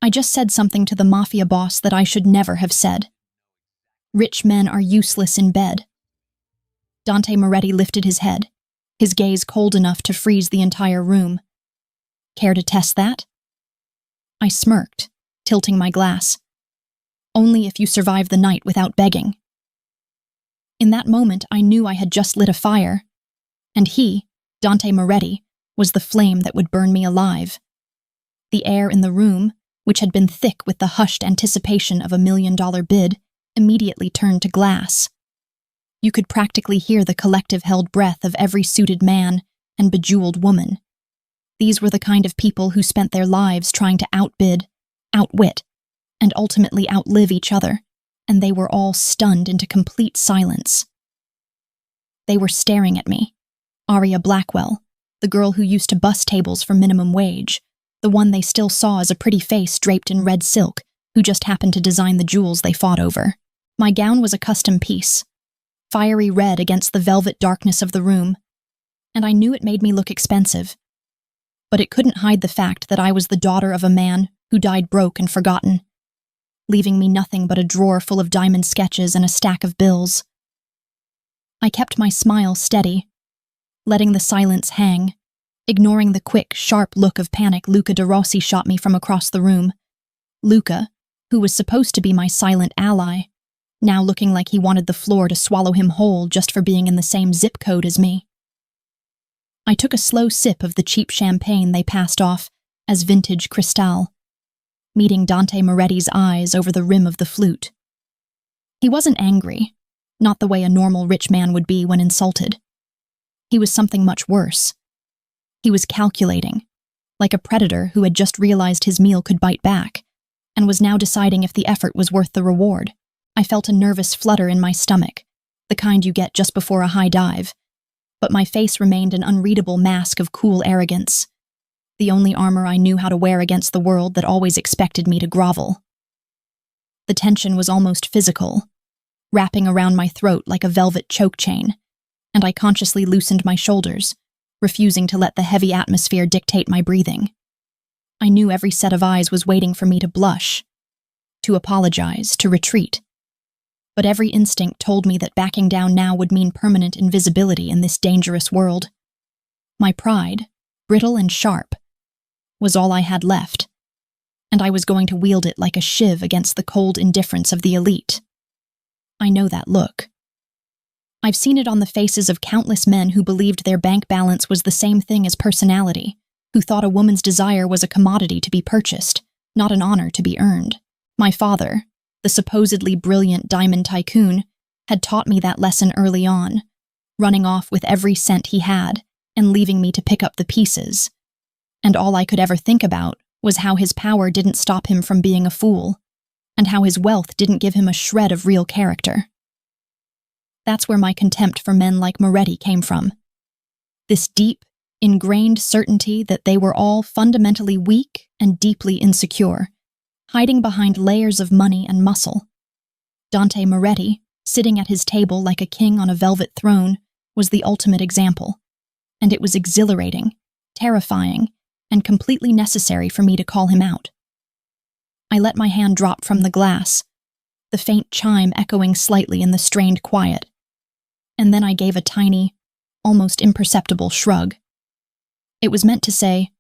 I just said something to the Mafia boss that I should never have said. Rich men are useless in bed. Dante Moretti lifted his head, his gaze cold enough to freeze the entire room. Care to test that? I smirked, tilting my glass. Only if you survive the night without begging. In that moment, I knew I had just lit a fire, and he, Dante Moretti, was the flame that would burn me alive. The air in the room, which had been thick with the hushed anticipation of $1 million bid, immediately turned to glass. You could practically hear the collective held breath of every suited man and bejeweled woman. These were the kind of people who spent their lives trying to outbid, outwit, and ultimately outlive each other, and they were all stunned into complete silence. They were staring at me. Aria Blackwell, the girl who used to bus tables for minimum wage, the one they still saw as a pretty face draped in red silk, who just happened to design the jewels they fought over. My gown was a custom piece, fiery red against the velvet darkness of the room, and I knew it made me look expensive. But it couldn't hide the fact that I was the daughter of a man who died broke and forgotten, leaving me nothing but a drawer full of diamond sketches and a stack of bills. I kept my smile steady, letting the silence hang, ignoring the quick, sharp look of panic Luca de Rossi shot me from across the room. Luca, who was supposed to be my silent ally, now looking like he wanted the floor to swallow him whole just for being in the same zip code as me. I took a slow sip of the cheap champagne they passed off as vintage Cristal, meeting Dante Moretti's eyes over the rim of the flute. He wasn't angry, not the way a normal rich man would be when insulted. He was something much worse. He was calculating, like a predator who had just realized his meal could bite back, and was now deciding if the effort was worth the reward. I felt a nervous flutter in my stomach, the kind you get just before a high dive, but my face remained an unreadable mask of cool arrogance, the only armor I knew how to wear against the world that always expected me to grovel. The tension was almost physical, wrapping around my throat like a velvet choke chain, and I consciously loosened my shoulders, refusing to let the heavy atmosphere dictate my breathing. I knew every set of eyes was waiting for me to blush, to apologize, to retreat. But every instinct told me that backing down now would mean permanent invisibility in this dangerous world. My pride, brittle and sharp, was all I had left, and I was going to wield it like a shiv against the cold indifference of the elite. I know that look. I've seen it on the faces of countless men who believed their bank balance was the same thing as personality, who thought a woman's desire was a commodity to be purchased, not an honor to be earned. My father, the supposedly brilliant diamond tycoon, had taught me that lesson early on, running off with every cent he had and leaving me to pick up the pieces. And all I could ever think about was how his power didn't stop him from being a fool, and how his wealth didn't give him a shred of real character. That's where my contempt for men like Moretti came from. This deep, ingrained certainty that they were all fundamentally weak and deeply insecure, hiding behind layers of money and muscle. Dante Moretti, sitting at his table like a king on a velvet throne, was the ultimate example, and it was exhilarating, terrifying, and completely necessary for me to call him out. I let my hand drop from the glass, the faint chime echoing slightly in the strained quiet, and then I gave a tiny, almost imperceptible shrug. It was meant to say,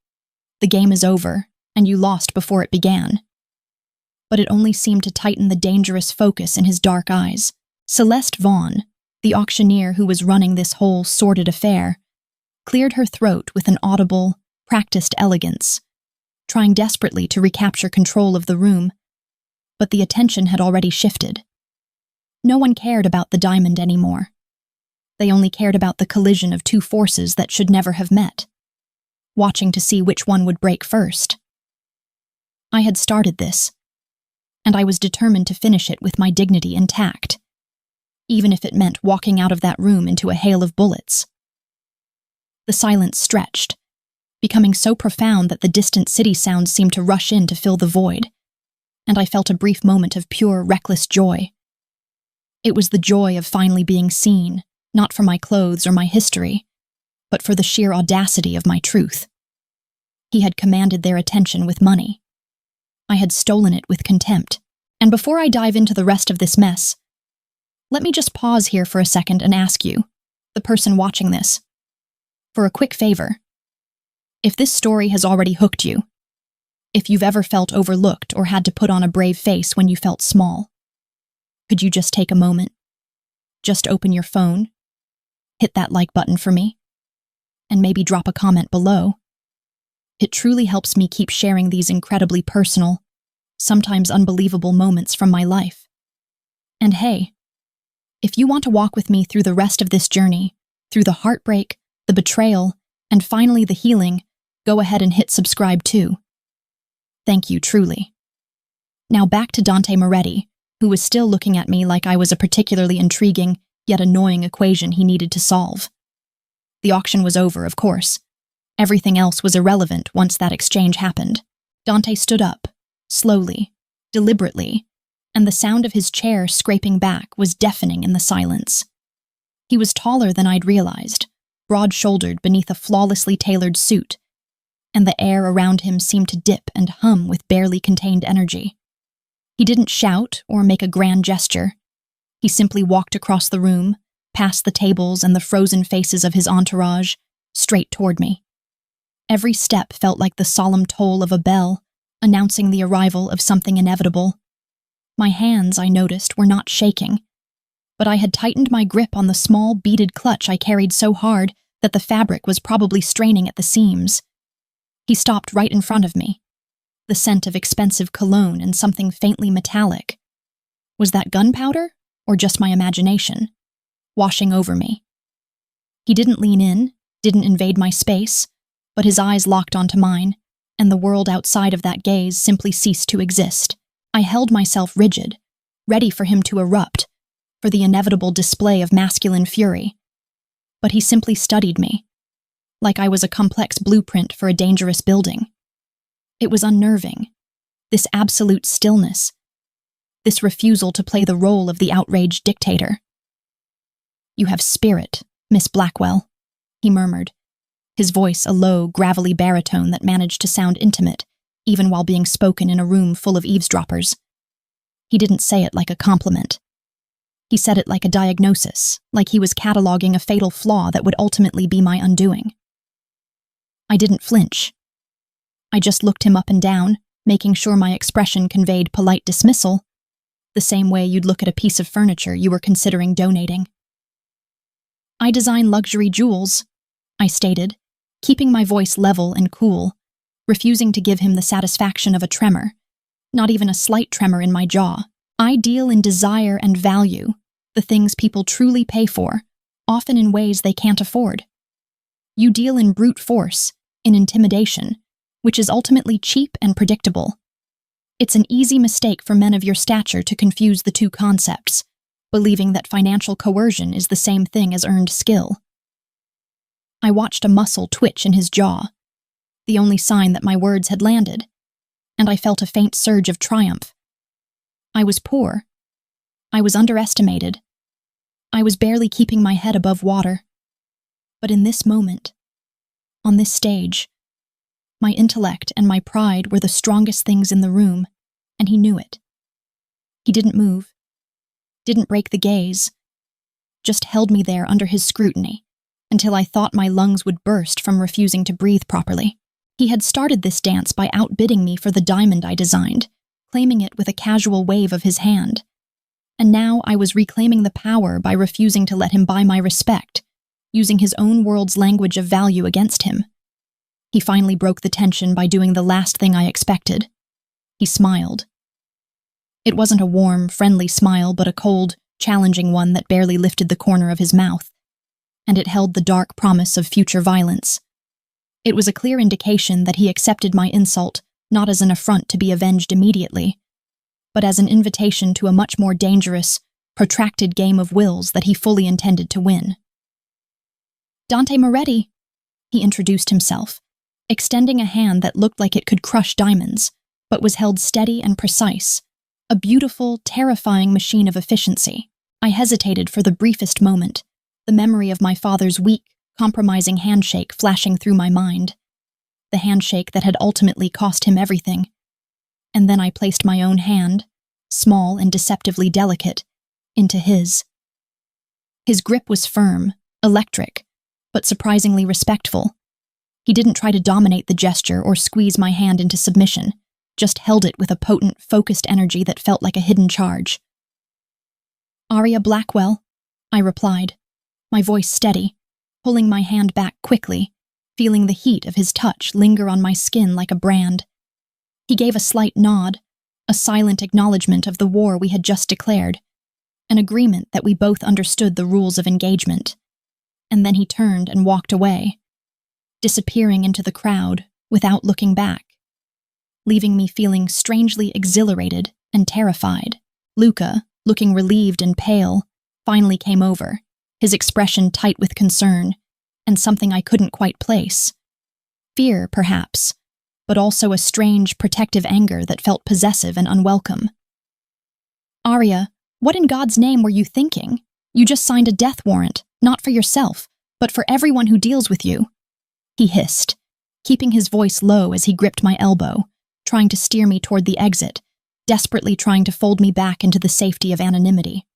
"The game is over, and you lost before it began." But it only seemed to tighten the dangerous focus in his dark eyes. Celeste Vaughn, the auctioneer who was running this whole sordid affair, cleared her throat with an audible, practiced elegance, trying desperately to recapture control of the room, but the attention had already shifted. No one cared about the diamond anymore. They only cared about the collision of two forces that should never have met, watching to see which one would break first. I had started this, and I was determined to finish it with my dignity intact, even if it meant walking out of that room into a hail of bullets. The silence stretched, becoming so profound that the distant city sounds seemed to rush in to fill the void, and I felt a brief moment of pure, reckless joy. It was the joy of finally being seen, not for my clothes or my history, but for the sheer audacity of my truth. He had commanded their attention with money. I had stolen it with contempt. And before I dive into the rest of this mess, let me just pause here for a second and ask you, the person watching this, for a quick favor. If this story has already hooked you, if you've ever felt overlooked or had to put on a brave face when you felt small, could you just take a moment? Just open your phone, hit that like button for me, and maybe drop a comment below. It truly helps me keep sharing these incredibly personal, sometimes unbelievable moments from my life. And hey, if you want to walk with me through the rest of this journey, through the heartbreak, the betrayal, and finally the healing, go ahead and hit subscribe too. Thank you, truly. Now back to Dante Moretti, who was still looking at me like I was a particularly intriguing, yet annoying equation he needed to solve. The auction was over, of course. Everything else was irrelevant once that exchange happened. Dante stood up, slowly, deliberately, and the sound of his chair scraping back was deafening in the silence. He was taller than I'd realized, broad-shouldered beneath a flawlessly tailored suit, and the air around him seemed to dip and hum with barely contained energy. He didn't shout or make a grand gesture. He simply walked across the room, past the tables and the frozen faces of his entourage, straight toward me. Every step felt like the solemn toll of a bell, announcing the arrival of something inevitable. My hands, I noticed, were not shaking, but I had tightened my grip on the small beaded clutch I carried so hard that the fabric was probably straining at the seams. He stopped right in front of me, the scent of expensive cologne and something faintly metallic. Was that gunpowder, or just my imagination, washing over me? He didn't lean in, didn't invade my space, but his eyes locked onto mine, and the world outside of that gaze simply ceased to exist. I held myself rigid, ready for him to erupt, for the inevitable display of masculine fury. But he simply studied me, like I was a complex blueprint for a dangerous building. It was unnerving, this absolute stillness, this refusal to play the role of the outraged dictator. "You have spirit, Miss Blackwell," he murmured, his voice a low, gravelly baritone that managed to sound intimate, even while being spoken in a room full of eavesdroppers. He didn't say it like a compliment. He said it like a diagnosis, like he was cataloging a fatal flaw that would ultimately be my undoing. I didn't flinch. I just looked him up and down, making sure my expression conveyed polite dismissal, the same way you'd look at a piece of furniture you were considering donating. "I design luxury jewels," I stated, keeping my voice level and cool, refusing to give him the satisfaction of a tremor, not even a slight tremor in my jaw. "I deal in desire and value, the things people truly pay for, often in ways they can't afford. You deal in brute force, in intimidation, which is ultimately cheap and predictable. It's an easy mistake for men of your stature to confuse the two concepts, believing that financial coercion is the same thing as earned skill." I watched a muscle twitch in his jaw, the only sign that my words had landed, and I felt a faint surge of triumph. I was poor. I was underestimated. I was barely keeping my head above water. But in this moment, on this stage, my intellect and my pride were the strongest things in the room, and he knew it. He didn't move, didn't break the gaze, just held me there under his scrutiny, until I thought my lungs would burst from refusing to breathe properly. He had started this dance by outbidding me for the diamond I designed, claiming it with a casual wave of his hand. And now I was reclaiming the power by refusing to let him buy my respect, using his own world's language of value against him. He finally broke the tension by doing the last thing I expected. He smiled. It wasn't a warm, friendly smile, but a cold, challenging one that barely lifted the corner of his mouth, and it held the dark promise of future violence. It was a clear indication that he accepted my insult not as an affront to be avenged immediately, but as an invitation to a much more dangerous, protracted game of wills that he fully intended to win. "Dante Moretti," he introduced himself, extending a hand that looked like it could crush diamonds, but was held steady and precise, a beautiful, terrifying machine of efficiency. I hesitated for the briefest moment, the memory of my father's weak, compromising handshake flashing through my mind. The handshake that had ultimately cost him everything. and then I placed my own hand, small and deceptively delicate, into his. His grip was firm, electric, but surprisingly respectful. He didn't try to dominate the gesture or squeeze my hand into submission, just held it with a potent, focused energy that felt like a hidden charge. "Aria Blackwell," I replied, my voice steady, pulling my hand back quickly, feeling the heat of his touch linger on my skin like a brand. He gave a slight nod, a silent acknowledgement of the war we had just declared, an agreement that we both understood the rules of engagement. And then he turned and walked away, disappearing into the crowd without looking back, leaving me feeling strangely exhilarated and terrified. Luca, looking relieved and pale, finally came over, his expression tight with concern, and something I couldn't quite place. Fear, perhaps, but also a strange, protective anger that felt possessive and unwelcome. "Aria, what in God's name were you thinking? You just signed a death warrant, not for yourself, but for everyone who deals with you," he hissed, keeping his voice low as he gripped my elbow, trying to steer me toward the exit, desperately trying to fold me back into the safety of anonymity.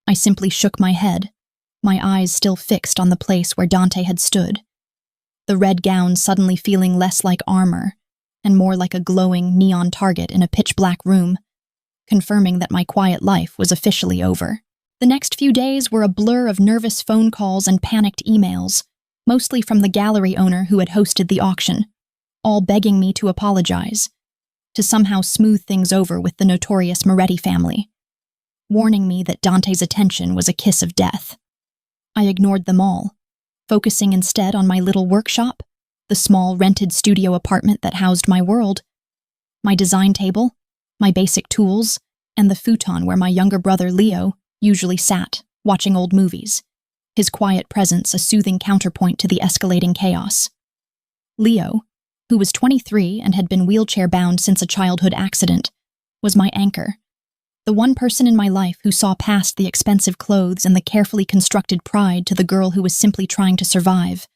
I simply shook my head, my eyes still fixed on the place where Dante had stood, the red gown suddenly feeling less like armor and more like a glowing neon target in a pitch-black room, confirming that my quiet life was officially over. The next few days were a blur of nervous phone calls and panicked emails, mostly from the gallery owner who had hosted the auction, all begging me to apologize, to somehow smooth things over with the notorious Moretti family, warning me that Dante's attention was a kiss of death. I ignored them all, focusing instead on my little workshop, the small rented studio apartment that housed my world, my design table, my basic tools, and the futon where my younger brother Leo usually sat, watching old movies, his quiet presence a soothing counterpoint to the escalating chaos. Leo, who was 23 and had been wheelchair-bound since a childhood accident, was my anchor, the one person in my life who saw past the expensive clothes and the carefully constructed pride to the girl who was simply trying to survive,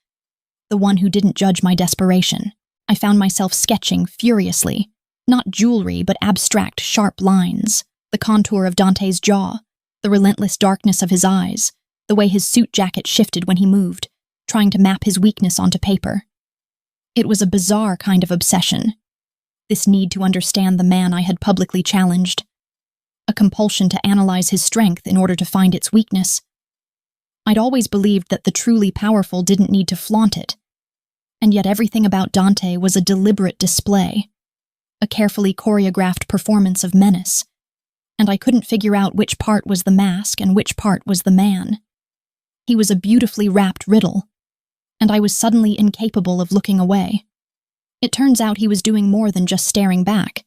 the one who didn't judge my desperation. I found myself sketching furiously, not jewelry but abstract, sharp lines, the contour of Dante's jaw, the relentless darkness of his eyes, the way his suit jacket shifted when he moved, trying to map his weakness onto paper. It was a bizarre kind of obsession, this need to understand the man I had publicly challenged, a compulsion to analyze his strength in order to find its weakness. I'd always believed that the truly powerful didn't need to flaunt it, and yet everything about Dante was a deliberate display, a carefully choreographed performance of menace, and I couldn't figure out which part was the mask and which part was the man. He was a beautifully wrapped riddle, and I was suddenly incapable of looking away. It turns out he was doing more than just staring back.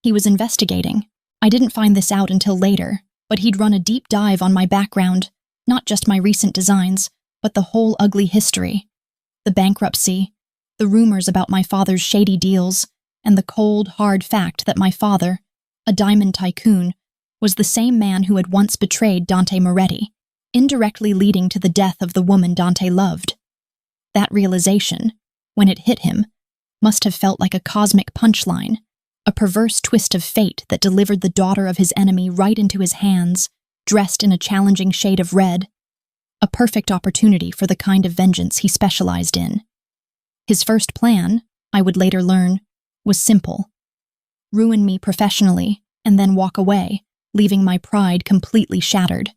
He was investigating. I didn't find this out until later, but he'd run a deep dive on my background, not just my recent designs, but the whole ugly history, the bankruptcy, the rumors about my father's shady deals, and the cold, hard fact that my father, a diamond tycoon, was the same man who had once betrayed Dante Moretti, indirectly leading to the death of the woman Dante loved. That realization, when it hit him, must have felt like a cosmic punchline, a perverse twist of fate that delivered the daughter of his enemy right into his hands, dressed in a challenging shade of red, a perfect opportunity for the kind of vengeance he specialized in. His first plan, I would later learn, was simple: ruin me professionally and then walk away, leaving my pride completely shattered.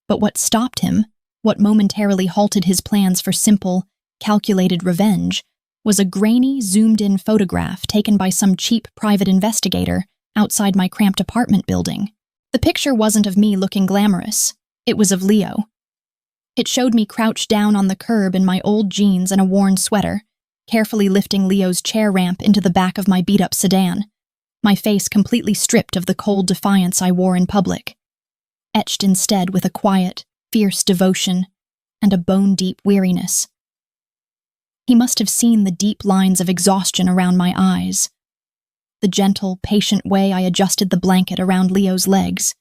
But what stopped him, what momentarily halted his plans for simple, calculated revenge, was a grainy, zoomed-in photograph taken by some cheap private investigator outside my cramped apartment building. The picture wasn't of me looking glamorous. It was of Leo. It showed me crouched down on the curb in my old jeans and a worn sweater, carefully lifting Leo's chair ramp into the back of my beat-up sedan, my face completely stripped of the cold defiance I wore in public, etched instead with a quiet, fierce devotion and a bone-deep weariness. He must have seen the deep lines of exhaustion around my eyes, the gentle, patient way I adjusted the blanket around Leo's legs,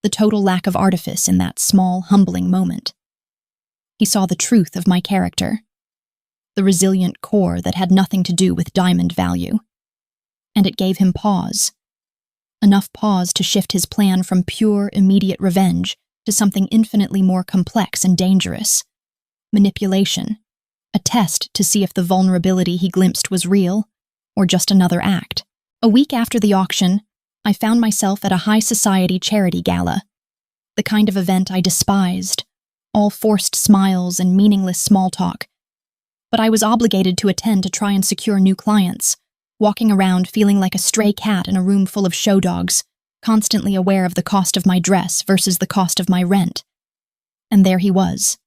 the total lack of artifice in that small, humbling moment. He saw the truth of my character, the resilient core that had nothing to do with diamond value. and it gave him pause. Enough pause to shift his plan from pure, immediate revenge to something infinitely more complex and dangerous. Manipulation. A test to see if the vulnerability he glimpsed was real, or just another act. A week after the auction, I found myself at a high society charity gala. The kind of event I despised, all forced smiles and meaningless small talk. But I was obligated to attend to try and secure new clients, walking around feeling like a stray cat in a room full of show dogs, constantly aware of the cost of my dress versus the cost of my rent. And there he was,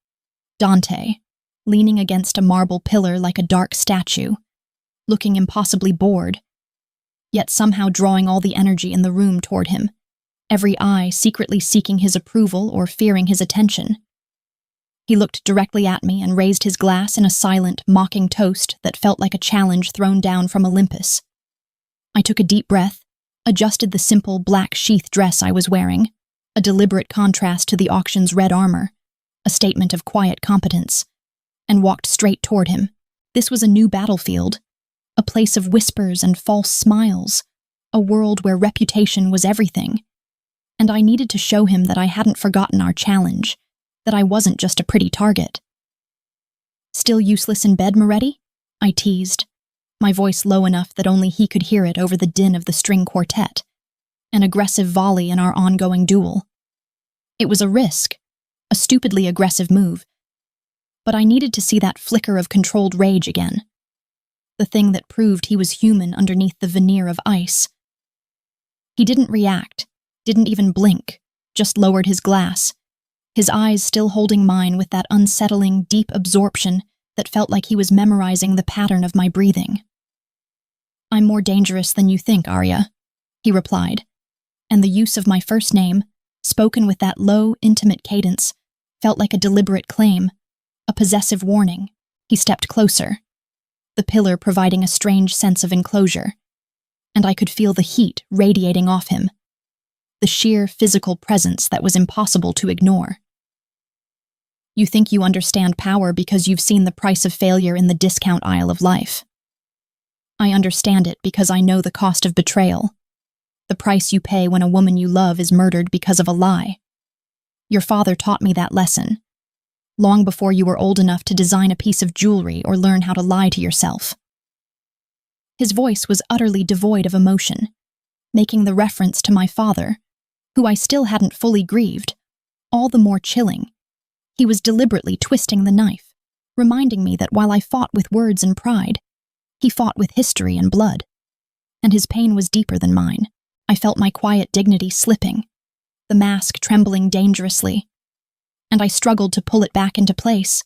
Dante, leaning against a marble pillar like a dark statue, looking impossibly bored, yet somehow drawing all the energy in the room toward him, every eye secretly seeking his approval or fearing his attention. He looked directly at me and raised his glass in a silent, mocking toast that felt like a challenge thrown down from Olympus. I took a deep breath, adjusted the simple black sheath dress I was wearing, a deliberate contrast to the auction's red armor, a statement of quiet competence, and walked straight toward him. This was a new battlefield, a place of whispers and false smiles, a world where reputation was everything. And I needed to show him that I hadn't forgotten our challenge, that I wasn't just a pretty target. "Still useless in bed, Moretti?" I teased, my voice low enough that only he could hear it over the din of the string quartet, an aggressive volley in our ongoing duel. It was a risk, a stupidly aggressive move, but I needed to see that flicker of controlled rage again, the thing that proved he was human underneath the veneer of ice. He didn't react, didn't even blink, just lowered his glass, his eyes still holding mine with that unsettling, deep absorption that felt like he was memorizing the pattern of my breathing. "I'm more dangerous than you think, Arya," he replied, and the use of my first name, spoken with that low, intimate cadence, felt like a deliberate claim, a possessive warning. He stepped closer, the pillar providing a strange sense of enclosure, and I could feel the heat radiating off him, the sheer physical presence that was impossible to ignore. "You think you understand power because you've seen the price of failure in the discount aisle of life. I understand it because I know the cost of betrayal, the price you pay when a woman you love is murdered because of a lie. Your father taught me that lesson, long before you were old enough to design a piece of jewelry or learn how to lie to yourself." His voice was utterly devoid of emotion, making the reference to my father, who I still hadn't fully grieved, all the more chilling. He was deliberately twisting the knife, reminding me that while I fought with words and pride, he fought with history and blood. And his pain was deeper than mine. I felt my quiet dignity slipping, the mask trembling dangerously, and I struggled to pull it back into place,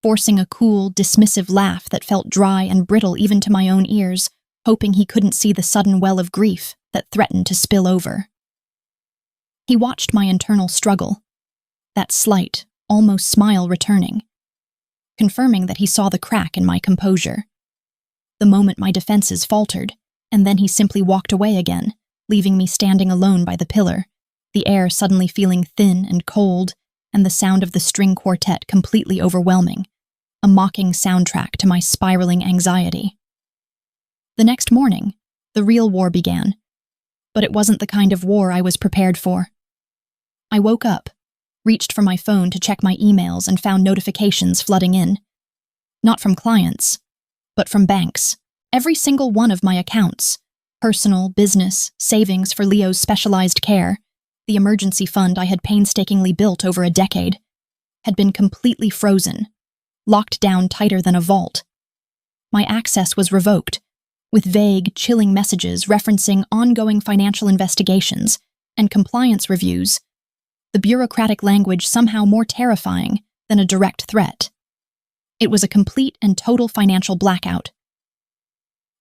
forcing a cool, dismissive laugh that felt dry and brittle even to my own ears, hoping he couldn't see the sudden well of grief that threatened to spill over. He watched my internal struggle, that slight, almost smile returning, confirming that he saw the crack in my composure. The moment my defenses faltered, and then he simply walked away again, leaving me standing alone by the pillar, the air suddenly feeling thin and cold, and the sound of the string quartet completely overwhelming, a mocking soundtrack to my spiraling anxiety. The next morning, the real war began, but it wasn't the kind of war I was prepared for. I woke up, reached for my phone to check my emails and found notifications flooding in. Not from clients, but from banks. Every single one of my accounts, personal, business, savings for Leo's specialized care, the emergency fund I had painstakingly built over a decade, had been completely frozen, locked down tighter than a vault. My access was revoked, with vague, chilling messages referencing ongoing financial investigations and compliance reviews, the bureaucratic language somehow more terrifying than a direct threat. It was a complete and total financial blackout.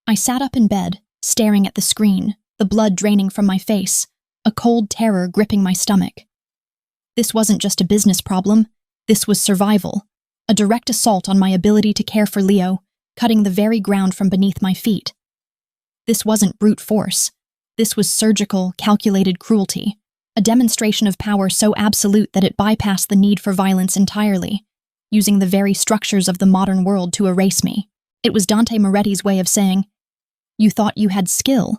I sat up in bed, staring at the screen, the blood draining from my face, a cold terror gripping my stomach. This wasn't just a business problem, this was survival, a direct assault on my ability to care for Leo, cutting the very ground from beneath my feet. This wasn't brute force, this was surgical, calculated cruelty, a demonstration of power so absolute that it bypassed the need for violence entirely, using the very structures of the modern world to erase me. It was Dante Moretti's way of saying, You thought you had skill.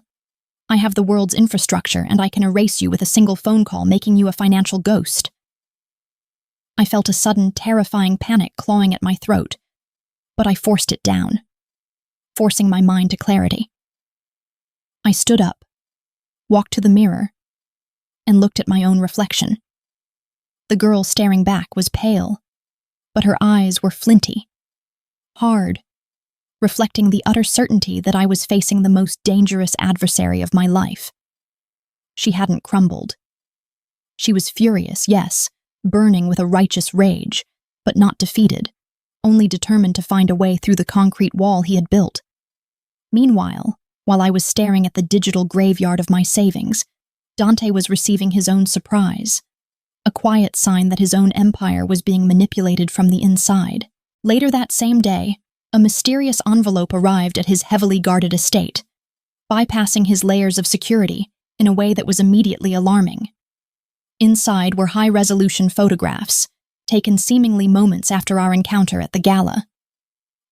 I have the world's infrastructure, and I can erase you with a single phone call, making you a financial ghost. I felt a sudden, terrifying panic clawing at my throat, but I forced it down, forcing my mind to clarity. I stood up, walked to the mirror, and looked at my own reflection. The girl staring back was pale, but her eyes were flinty, hard, reflecting the utter certainty that I was facing the most dangerous adversary of my life. She hadn't crumbled. She was furious, yes, burning with a righteous rage, but not defeated, only determined to find a way through the concrete wall he had built. Meanwhile, while I was staring at the digital graveyard of my savings, Dante was receiving his own surprise, a quiet sign that his own empire was being manipulated from the inside. Later that same day, a mysterious envelope arrived at his heavily guarded estate, bypassing his layers of security in a way that was immediately alarming. Inside were high-resolution photographs, taken seemingly moments after our encounter at the gala.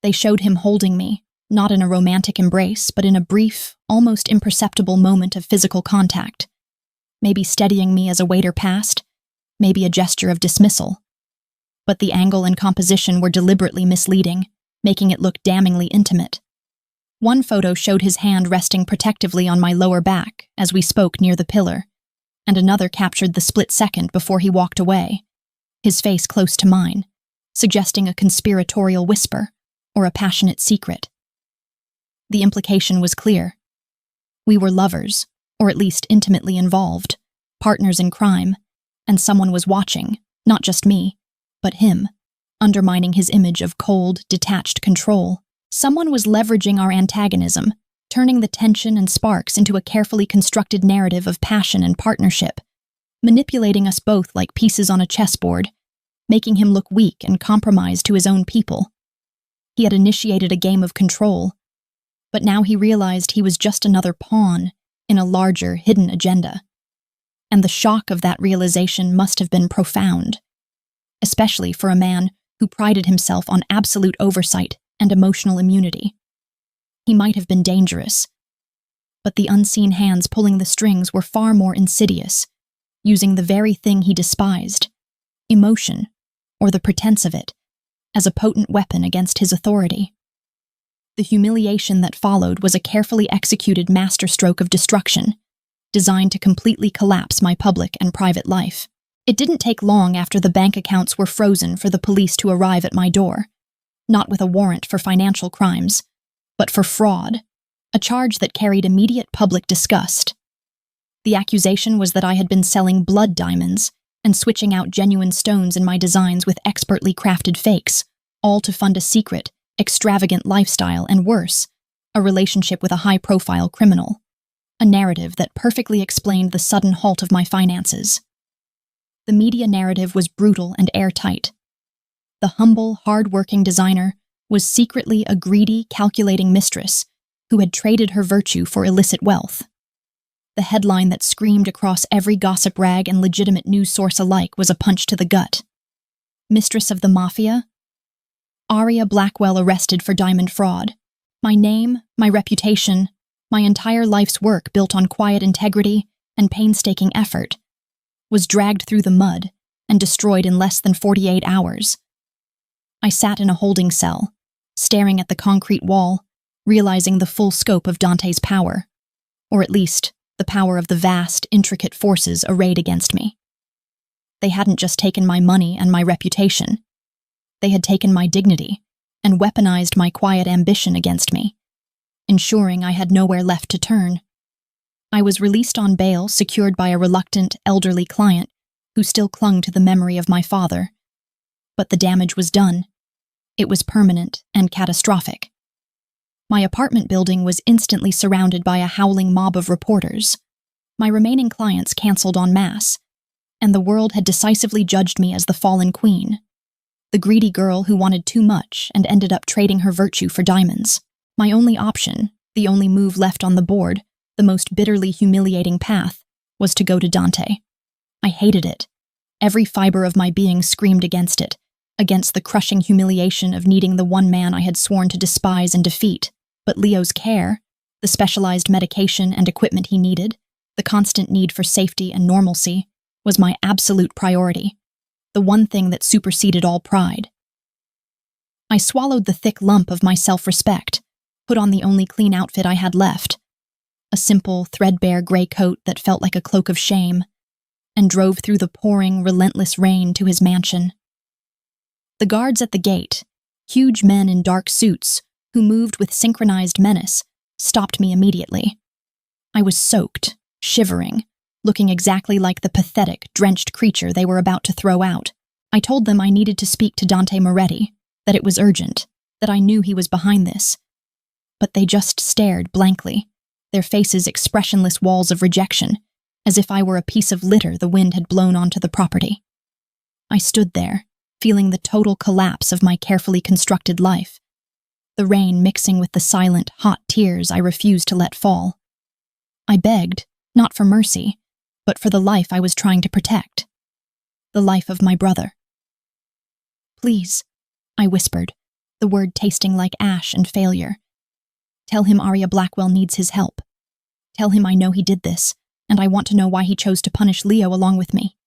They showed him holding me, not in a romantic embrace, but in a brief, almost imperceptible moment of physical contact. Maybe steadying me as a waiter passed, maybe a gesture of dismissal. But the angle and composition were deliberately misleading, making it look damningly intimate. One photo showed his hand resting protectively on my lower back as we spoke near the pillar, and another captured the split second before he walked away, his face close to mine, suggesting a conspiratorial whisper or a passionate secret. The implication was clear. We were lovers, or at least intimately involved, partners in crime, and someone was watching, not just me, but him, undermining his image of cold, detached control. Someone was leveraging our antagonism, turning the tension and sparks into a carefully constructed narrative of passion and partnership, manipulating us both like pieces on a chessboard, making him look weak and compromised to his own people. He had initiated a game of control, but now he realized he was just another pawn in a larger, hidden agenda. And the shock of that realization must have been profound, especially for a man who prided himself on absolute oversight and emotional immunity. He might have been dangerous, but the unseen hands pulling the strings were far more insidious, using the very thing he despised, emotion, or the pretense of it, as a potent weapon against his authority. The humiliation that followed was a carefully executed masterstroke of destruction, designed to completely collapse my public and private life. It didn't take long after the bank accounts were frozen for the police to arrive at my door, not with a warrant for financial crimes, but for fraud, a charge that carried immediate public disgust. The accusation was that I had been selling blood diamonds and switching out genuine stones in my designs with expertly crafted fakes, all to fund a secret, extravagant lifestyle and worse, a relationship with a high-profile criminal, a narrative that perfectly explained the sudden halt of my finances. The media narrative was brutal and airtight. The humble, hard-working designer was secretly a greedy, calculating mistress who had traded her virtue for illicit wealth. The headline that screamed across every gossip rag and legitimate news source alike was a punch to the gut. Mistress of the Mafia? Aria Blackwell arrested for diamond fraud. My name, my reputation, my entire life's work built on quiet integrity and painstaking effort was dragged through the mud and destroyed in less than 48 hours. I sat in a holding cell, staring at the concrete wall, realizing the full scope of Dante's power, or at least the power of the vast, intricate forces arrayed against me. They hadn't just taken my money and my reputation. They had taken my dignity and weaponized my quiet ambition against me, ensuring I had nowhere left to turn. I was released on bail, secured by a reluctant, elderly client who still clung to the memory of my father. But the damage was done. It was permanent and catastrophic. My apartment building was instantly surrounded by a howling mob of reporters. My remaining clients canceled en masse, and the world had decisively judged me as the fallen queen, the greedy girl who wanted too much and ended up trading her virtue for diamonds. My only option, the only move left on the board, the most bitterly humiliating path, was to go to Dante. I hated it. Every fiber of my being screamed against it, against the crushing humiliation of needing the one man I had sworn to despise and defeat. But Leo's care, The specialized medication and equipment he needed, the constant need for safety and normalcy, was my absolute priority, the one thing that superseded all pride. I swallowed the thick lump of my self-respect, put on the only clean outfit I had left, a simple, threadbare gray coat that felt like a cloak of shame, and drove through the pouring, relentless rain to his mansion. The guards at the gate, huge men in dark suits who moved with synchronized menace, stopped me immediately. I was soaked, shivering, looking exactly like the pathetic, drenched creature they were about to throw out. I told them I needed to speak to Dante Moretti, that it was urgent, that I knew he was behind this. But they just stared blankly, their faces expressionless walls of rejection, as if I were a piece of litter the wind had blown onto the property. I stood there, feeling the total collapse of my carefully constructed life, the rain mixing with the silent, hot tears I refused to let fall. I begged, not for mercy, but for the life I was trying to protect. The life of my brother. "Please," I whispered, the word tasting like ash and failure. "Tell him Arya Blackwell needs his help. Tell him I know he did this, and I want to know why he chose to punish Leo along with me."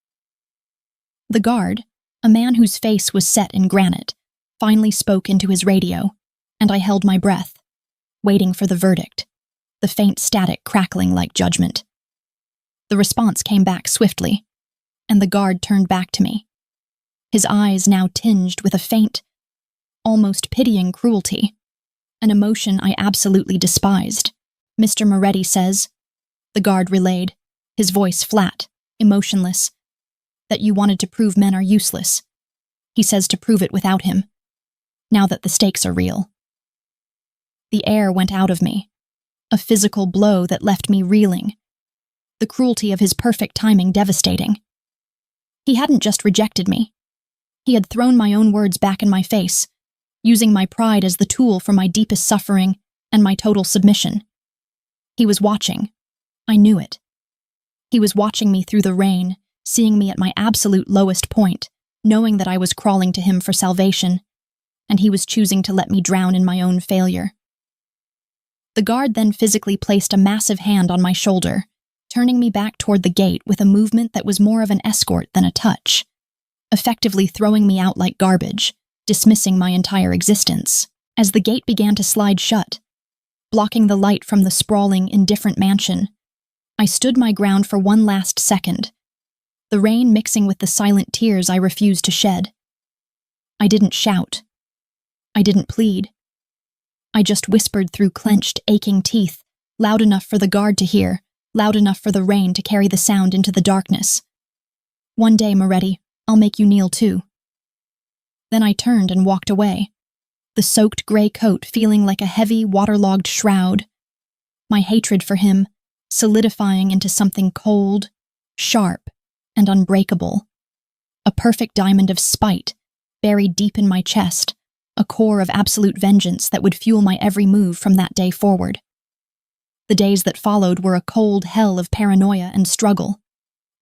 The guard, a man whose face was set in granite, finally spoke into his radio, and I held my breath, waiting for the verdict, the faint static crackling like judgment. The response came back swiftly, and the guard turned back to me, his eyes now tinged with a faint, almost pitying cruelty, an emotion I absolutely despised. "Mr. Moretti says," the guard relayed, his voice flat, emotionless, "that you wanted to prove men are useless. He says to prove it without him, now that the stakes are real." The air went out of me, a physical blow that left me reeling, the cruelty of his perfect timing devastating. He hadn't just rejected me. He had thrown my own words back in my face, using my pride as the tool for my deepest suffering and my total submission. He was watching. I knew it. He was watching me through the rain, seeing me at my absolute lowest point, knowing that I was crawling to him for salvation, and he was choosing to let me drown in my own failure. The guard then physically placed a massive hand on my shoulder, turning me back toward the gate with a movement that was more of an escort than a touch, effectively throwing me out like garbage, dismissing my entire existence. As the gate began to slide shut, blocking the light from the sprawling, indifferent mansion, I stood my ground for one last second, the rain mixing with the silent tears I refused to shed. I didn't shout. I didn't plead. I just whispered through clenched, aching teeth, loud enough for the guard to hear, loud enough for the rain to carry the sound into the darkness. "One day, Moretti, I'll make you kneel too." Then I turned and walked away, the soaked gray coat feeling like a heavy, waterlogged shroud, my hatred for him solidifying into something cold, sharp, and unbreakable. A perfect diamond of spite, buried deep in my chest, a core of absolute vengeance that would fuel my every move from that day forward. The days that followed were a cold hell of paranoia and struggle,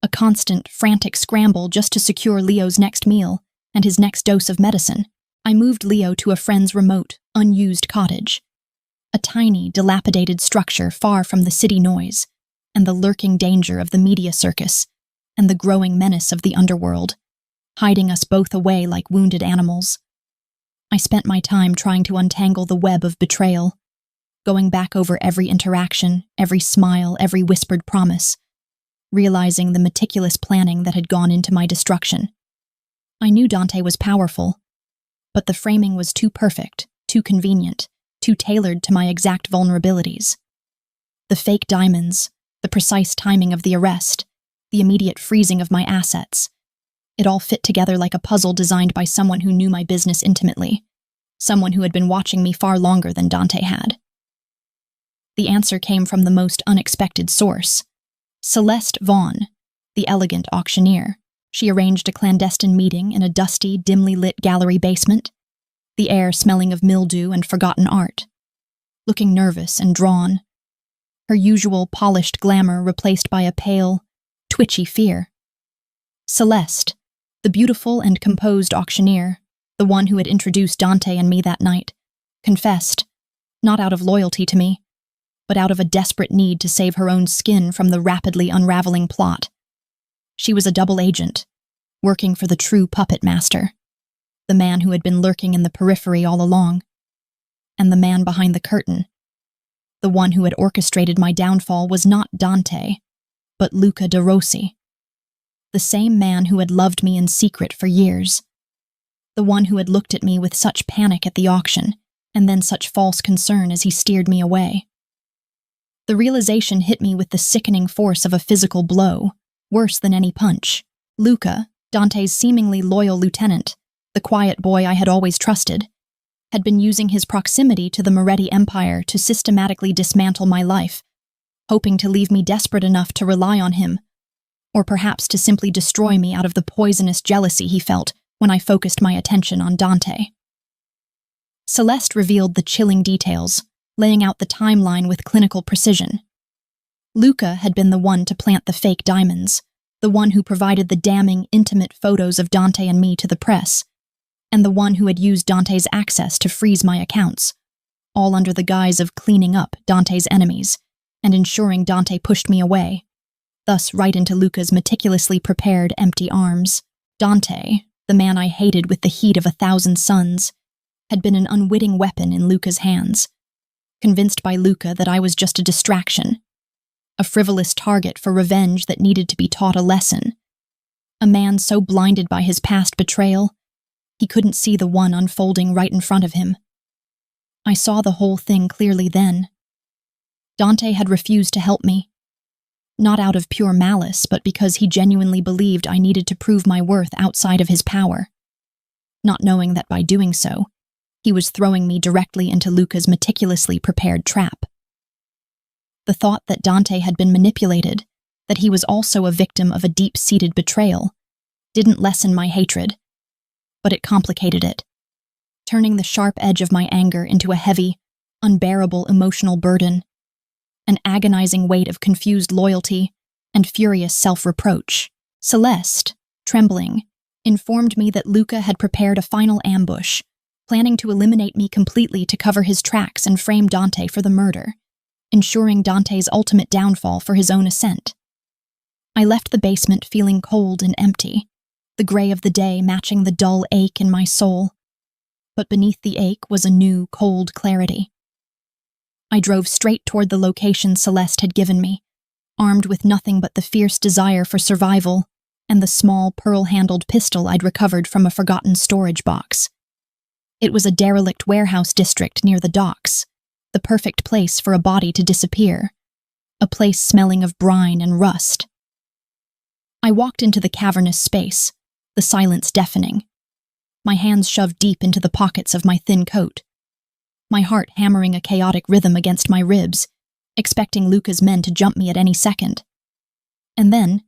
a constant, frantic scramble just to secure Leo's next meal and his next dose of medicine. I moved Leo to a friend's remote, unused cottage, a tiny, dilapidated structure far from the city noise and the lurking danger of the media circus and the growing menace of the underworld, hiding us both away like wounded animals. I spent my time trying to untangle the web of betrayal, going back over every interaction, every smile, every whispered promise, realizing the meticulous planning that had gone into my destruction. I knew Dante was powerful, but the framing was too perfect, too convenient, too tailored to my exact vulnerabilities. The fake diamonds, the precise timing of the arrest, the immediate freezing of my assets, it all fit together like a puzzle designed by someone who knew my business intimately, someone who had been watching me far longer than Dante had. The answer came from the most unexpected source. Celeste Vaughn, the elegant auctioneer. She arranged a clandestine meeting in a dusty, dimly lit gallery basement, the air smelling of mildew and forgotten art. Looking nervous and drawn, her usual polished glamour replaced by a pale, twitchy fear. Celeste, the beautiful and composed auctioneer, the one who had introduced Dante and me that night, confessed, not out of loyalty to me, but out of a desperate need to save her own skin from the rapidly unraveling plot. She was a double agent, working for the true puppet master, the man who had been lurking in the periphery all along, and the man behind the curtain. The one who had orchestrated my downfall was not Dante, but Luca de Rossi, the same man who had loved me in secret for years, the one who had looked at me with such panic at the auction, and then such false concern as he steered me away. The realization hit me with the sickening force of a physical blow, worse than any punch. Luca, Dante's seemingly loyal lieutenant, the quiet boy I had always trusted, had been using his proximity to the Moretti Empire to systematically dismantle my life, hoping to leave me desperate enough to rely on him, or perhaps to simply destroy me out of the poisonous jealousy he felt when I focused my attention on Dante. Celeste revealed the chilling details, laying out the timeline with clinical precision. Luca had been the one to plant the fake diamonds, the one who provided the damning, intimate photos of Dante and me to the press, and the one who had used Dante's access to freeze my accounts, all under the guise of cleaning up Dante's enemies and ensuring Dante pushed me away, thus right into Luca's meticulously prepared empty arms. Dante, the man I hated with the heat of 1,000 suns, had been an unwitting weapon in Luca's hands, convinced by Luca that I was just a distraction, a frivolous target for revenge that needed to be taught a lesson, a man so blinded by his past betrayal, he couldn't see the one unfolding right in front of him. I saw the whole thing clearly then. Dante had refused to help me, not out of pure malice, but because he genuinely believed I needed to prove my worth outside of his power, not knowing that by doing so, he was throwing me directly into Luca's meticulously prepared trap. The thought that Dante had been manipulated, that he was also a victim of a deep-seated betrayal, didn't lessen my hatred, but it complicated it, turning the sharp edge of my anger into a heavy, unbearable emotional burden, an agonizing weight of confused loyalty and furious self-reproach. Celeste, trembling, informed me that Luca had prepared a final ambush, planning to eliminate me completely to cover his tracks and frame Dante for the murder, ensuring Dante's ultimate downfall for his own ascent. I left the basement feeling cold and empty, the gray of the day matching the dull ache in my soul. But beneath the ache was a new, cold clarity. I drove straight toward the location Celeste had given me, armed with nothing but the fierce desire for survival and the small, pearl-handled pistol I'd recovered from a forgotten storage box. It was a derelict warehouse district near the docks, the perfect place for a body to disappear, a place smelling of brine and rust. I walked into the cavernous space, the silence deafening, my hands shoved deep into the pockets of my thin coat, my heart hammering a chaotic rhythm against my ribs, expecting Luca's men to jump me at any second. And then,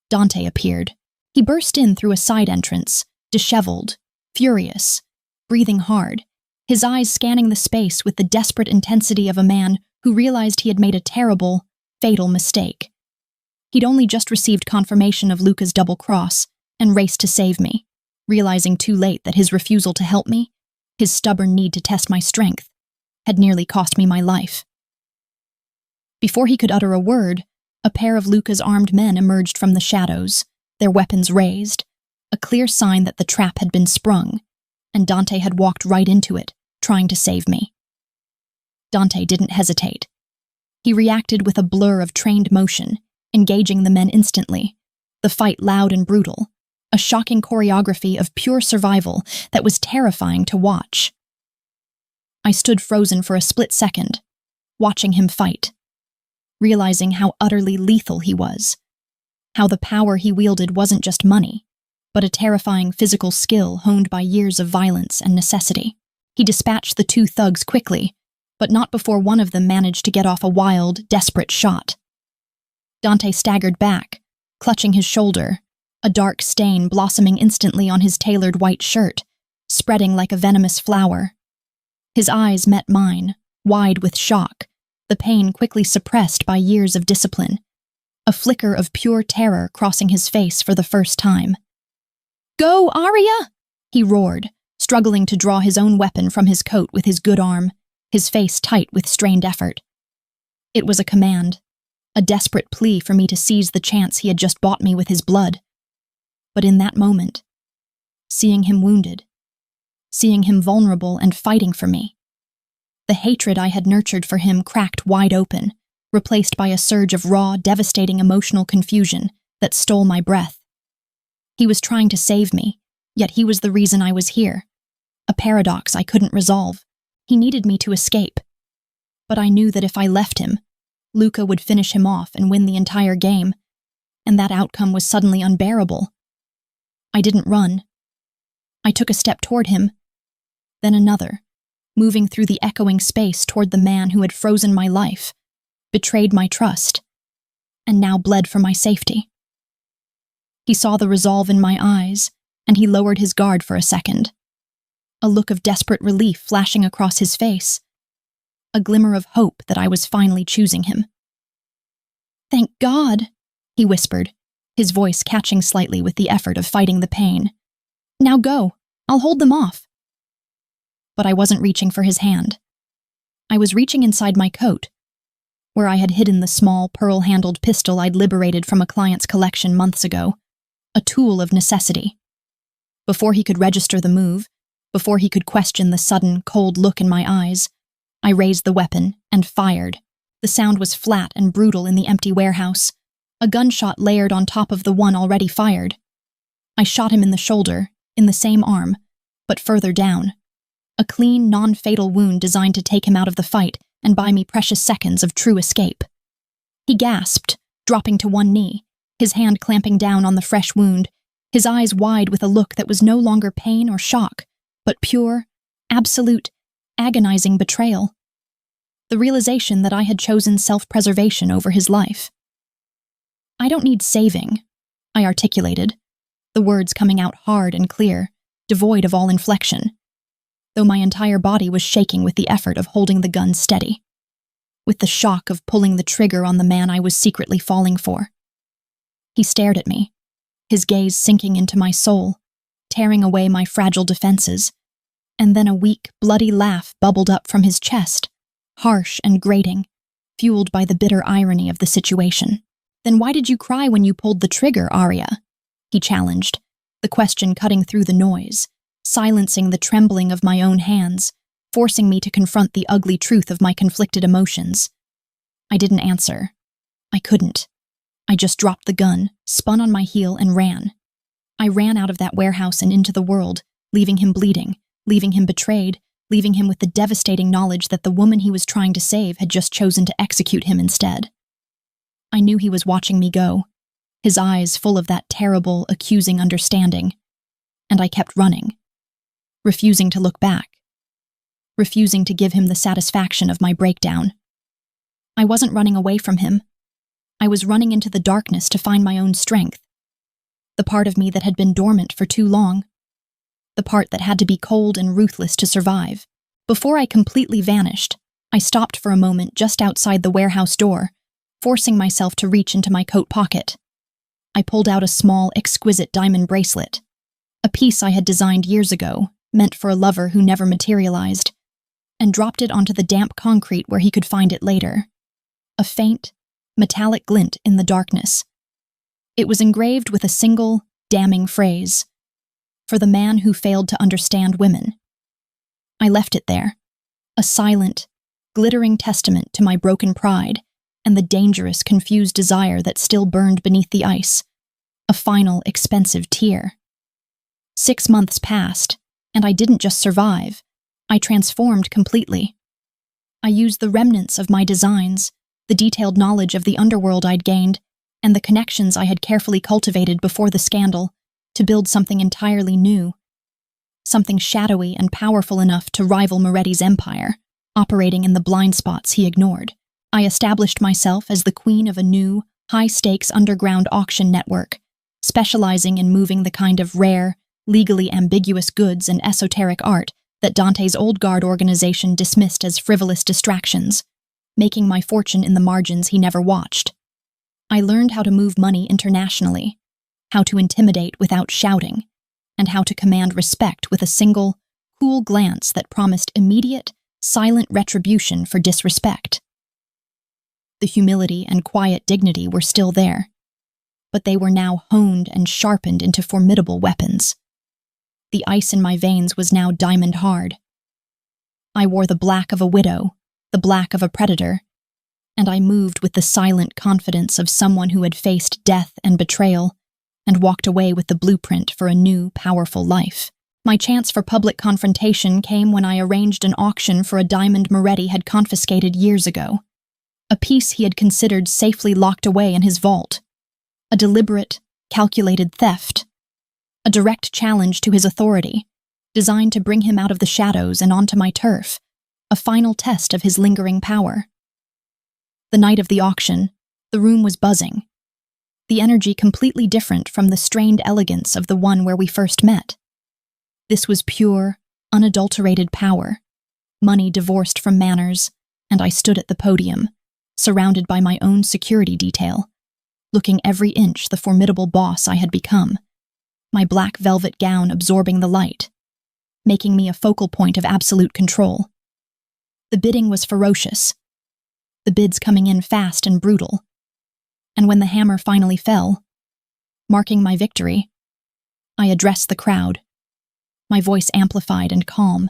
Dante appeared. He burst in through a side entrance, disheveled, furious, breathing hard, his eyes scanning the space with the desperate intensity of a man who realized he had made a terrible, fatal mistake. He'd only just received confirmation of Luca's double cross and raced to save me, realizing too late that his refusal to help me, his stubborn need to test my strength, had nearly cost me my life. Before he could utter a word, a pair of Luca's armed men emerged from the shadows, their weapons raised, a clear sign that the trap had been sprung, and Dante had walked right into it, trying to save me. Dante didn't hesitate. He reacted with a blur of trained motion, engaging the men instantly, the fight loud and brutal, a shocking choreography of pure survival that was terrifying to watch. I stood frozen for a split second, watching him fight, realizing how utterly lethal he was, how the power he wielded wasn't just money, but a terrifying physical skill honed by years of violence and necessity. He dispatched the two thugs quickly, but not before one of them managed to get off a wild, desperate shot. Dante staggered back, clutching his shoulder, a dark stain blossoming instantly on his tailored white shirt, spreading like a venomous flower. His eyes met mine, wide with shock, the pain quickly suppressed by years of discipline, a flicker of pure terror crossing his face for the first time. "Go, Arya!" he roared, struggling to draw his own weapon from his coat with his good arm, his face tight with strained effort. It was a command, a desperate plea for me to seize the chance he had just bought me with his blood. But in that moment, seeing him wounded, seeing him vulnerable and fighting for me, the hatred I had nurtured for him cracked wide open, replaced by a surge of raw, devastating emotional confusion that stole my breath. He was trying to save me, yet he was the reason I was here. A paradox I couldn't resolve. He needed me to escape. But I knew that if I left him, Luca would finish him off and win the entire game, and that outcome was suddenly unbearable. I didn't run. I took a step toward him, then another, moving through the echoing space toward the man who had frozen my life, betrayed my trust, and now bled for my safety. He saw the resolve in my eyes, and he lowered his guard for a second. A look of desperate relief flashing across his face, a glimmer of hope that I was finally choosing him. "Thank God," he whispered, his voice catching slightly with the effort of fighting the pain. "Now go, I'll hold them off." But I wasn't reaching for his hand. I was reaching inside my coat, where I had hidden the small, pearl-handled pistol I'd liberated from a client's collection months ago, a tool of necessity. Before he could register the move, before he could question the sudden, cold look in my eyes, I raised the weapon and fired. The sound was flat and brutal in the empty warehouse, a gunshot layered on top of the one already fired. I shot him in the shoulder, in the same arm, but further down. A clean, non-fatal wound designed to take him out of the fight and buy me precious seconds of true escape. He gasped, dropping to one knee, his hand clamping down on the fresh wound, his eyes wide with a look that was no longer pain or shock, but pure, absolute, agonizing betrayal. The realization that I had chosen self-preservation over his life. "I don't need saving," I articulated, the words coming out hard and clear, devoid of all inflection, though my entire body was shaking with the effort of holding the gun steady, with the shock of pulling the trigger on the man I was secretly falling for. He stared at me, his gaze sinking into my soul, tearing away my fragile defenses, and then a weak, bloody laugh bubbled up from his chest, harsh and grating, fueled by the bitter irony of the situation. "Then why did you cry when you pulled the trigger, Arya?" he challenged, the question cutting through the noise, silencing the trembling of my own hands, forcing me to confront the ugly truth of my conflicted emotions. I didn't answer. I couldn't. I just dropped the gun, spun on my heel, and ran. I ran out of that warehouse and into the world, leaving him bleeding, leaving him betrayed, leaving him with the devastating knowledge that the woman he was trying to save had just chosen to execute him instead. I knew he was watching me go, his eyes full of that terrible, accusing understanding, and I kept running, refusing to look back, refusing to give him the satisfaction of my breakdown. I wasn't running away from him. I was running into the darkness to find my own strength, the part of me that had been dormant for too long, the part that had to be cold and ruthless to survive. Before I completely vanished, I stopped for a moment just outside the warehouse door, forcing myself to reach into my coat pocket. I pulled out a small, exquisite diamond bracelet, a piece I had designed years ago, meant for a lover who never materialized, and dropped it onto the damp concrete where he could find it later. A faint, metallic glint in the darkness. It was engraved with a single, damning phrase: "For the man who failed to understand women." I left it there, a silent, glittering testament to my broken pride and the dangerous, confused desire that still burned beneath the ice, a final, expensive tear. 6 months passed, and I didn't just survive, I transformed completely. I used the remnants of my designs, the detailed knowledge of the underworld I'd gained, and the connections I had carefully cultivated before the scandal, to build something entirely new, something shadowy and powerful enough to rival Moretti's empire, operating in the blind spots he ignored. I established myself as the queen of a new, high-stakes underground auction network, specializing in moving the kind of rare, legally ambiguous goods and esoteric art that Dante's old guard organization dismissed as frivolous distractions, making my fortune in the margins he never watched. I learned how to move money internationally, how to intimidate without shouting, and how to command respect with a single, cool glance that promised immediate, silent retribution for disrespect. The humility and quiet dignity were still there, but they were now honed and sharpened into formidable weapons. The ice in my veins was now diamond hard. I wore the black of a widow, the black of a predator, and I moved with the silent confidence of someone who had faced death and betrayal and walked away with the blueprint for a new, powerful life. My chance for public confrontation came when I arranged an auction for a diamond Moretti had confiscated years ago, a piece he had considered safely locked away in his vault. A deliberate, calculated theft, a direct challenge to his authority, designed to bring him out of the shadows and onto my turf, a final test of his lingering power. The night of the auction, the room was buzzing, the energy completely different from the strained elegance of the one where we first met. This was pure, unadulterated power, money divorced from manners, and I stood at the podium, surrounded by my own security detail, looking every inch the formidable boss I had become, my black velvet gown absorbing the light, making me a focal point of absolute control. The bidding was ferocious, the bids coming in fast and brutal, and when the hammer finally fell, marking my victory, I addressed the crowd, my voice amplified and calm,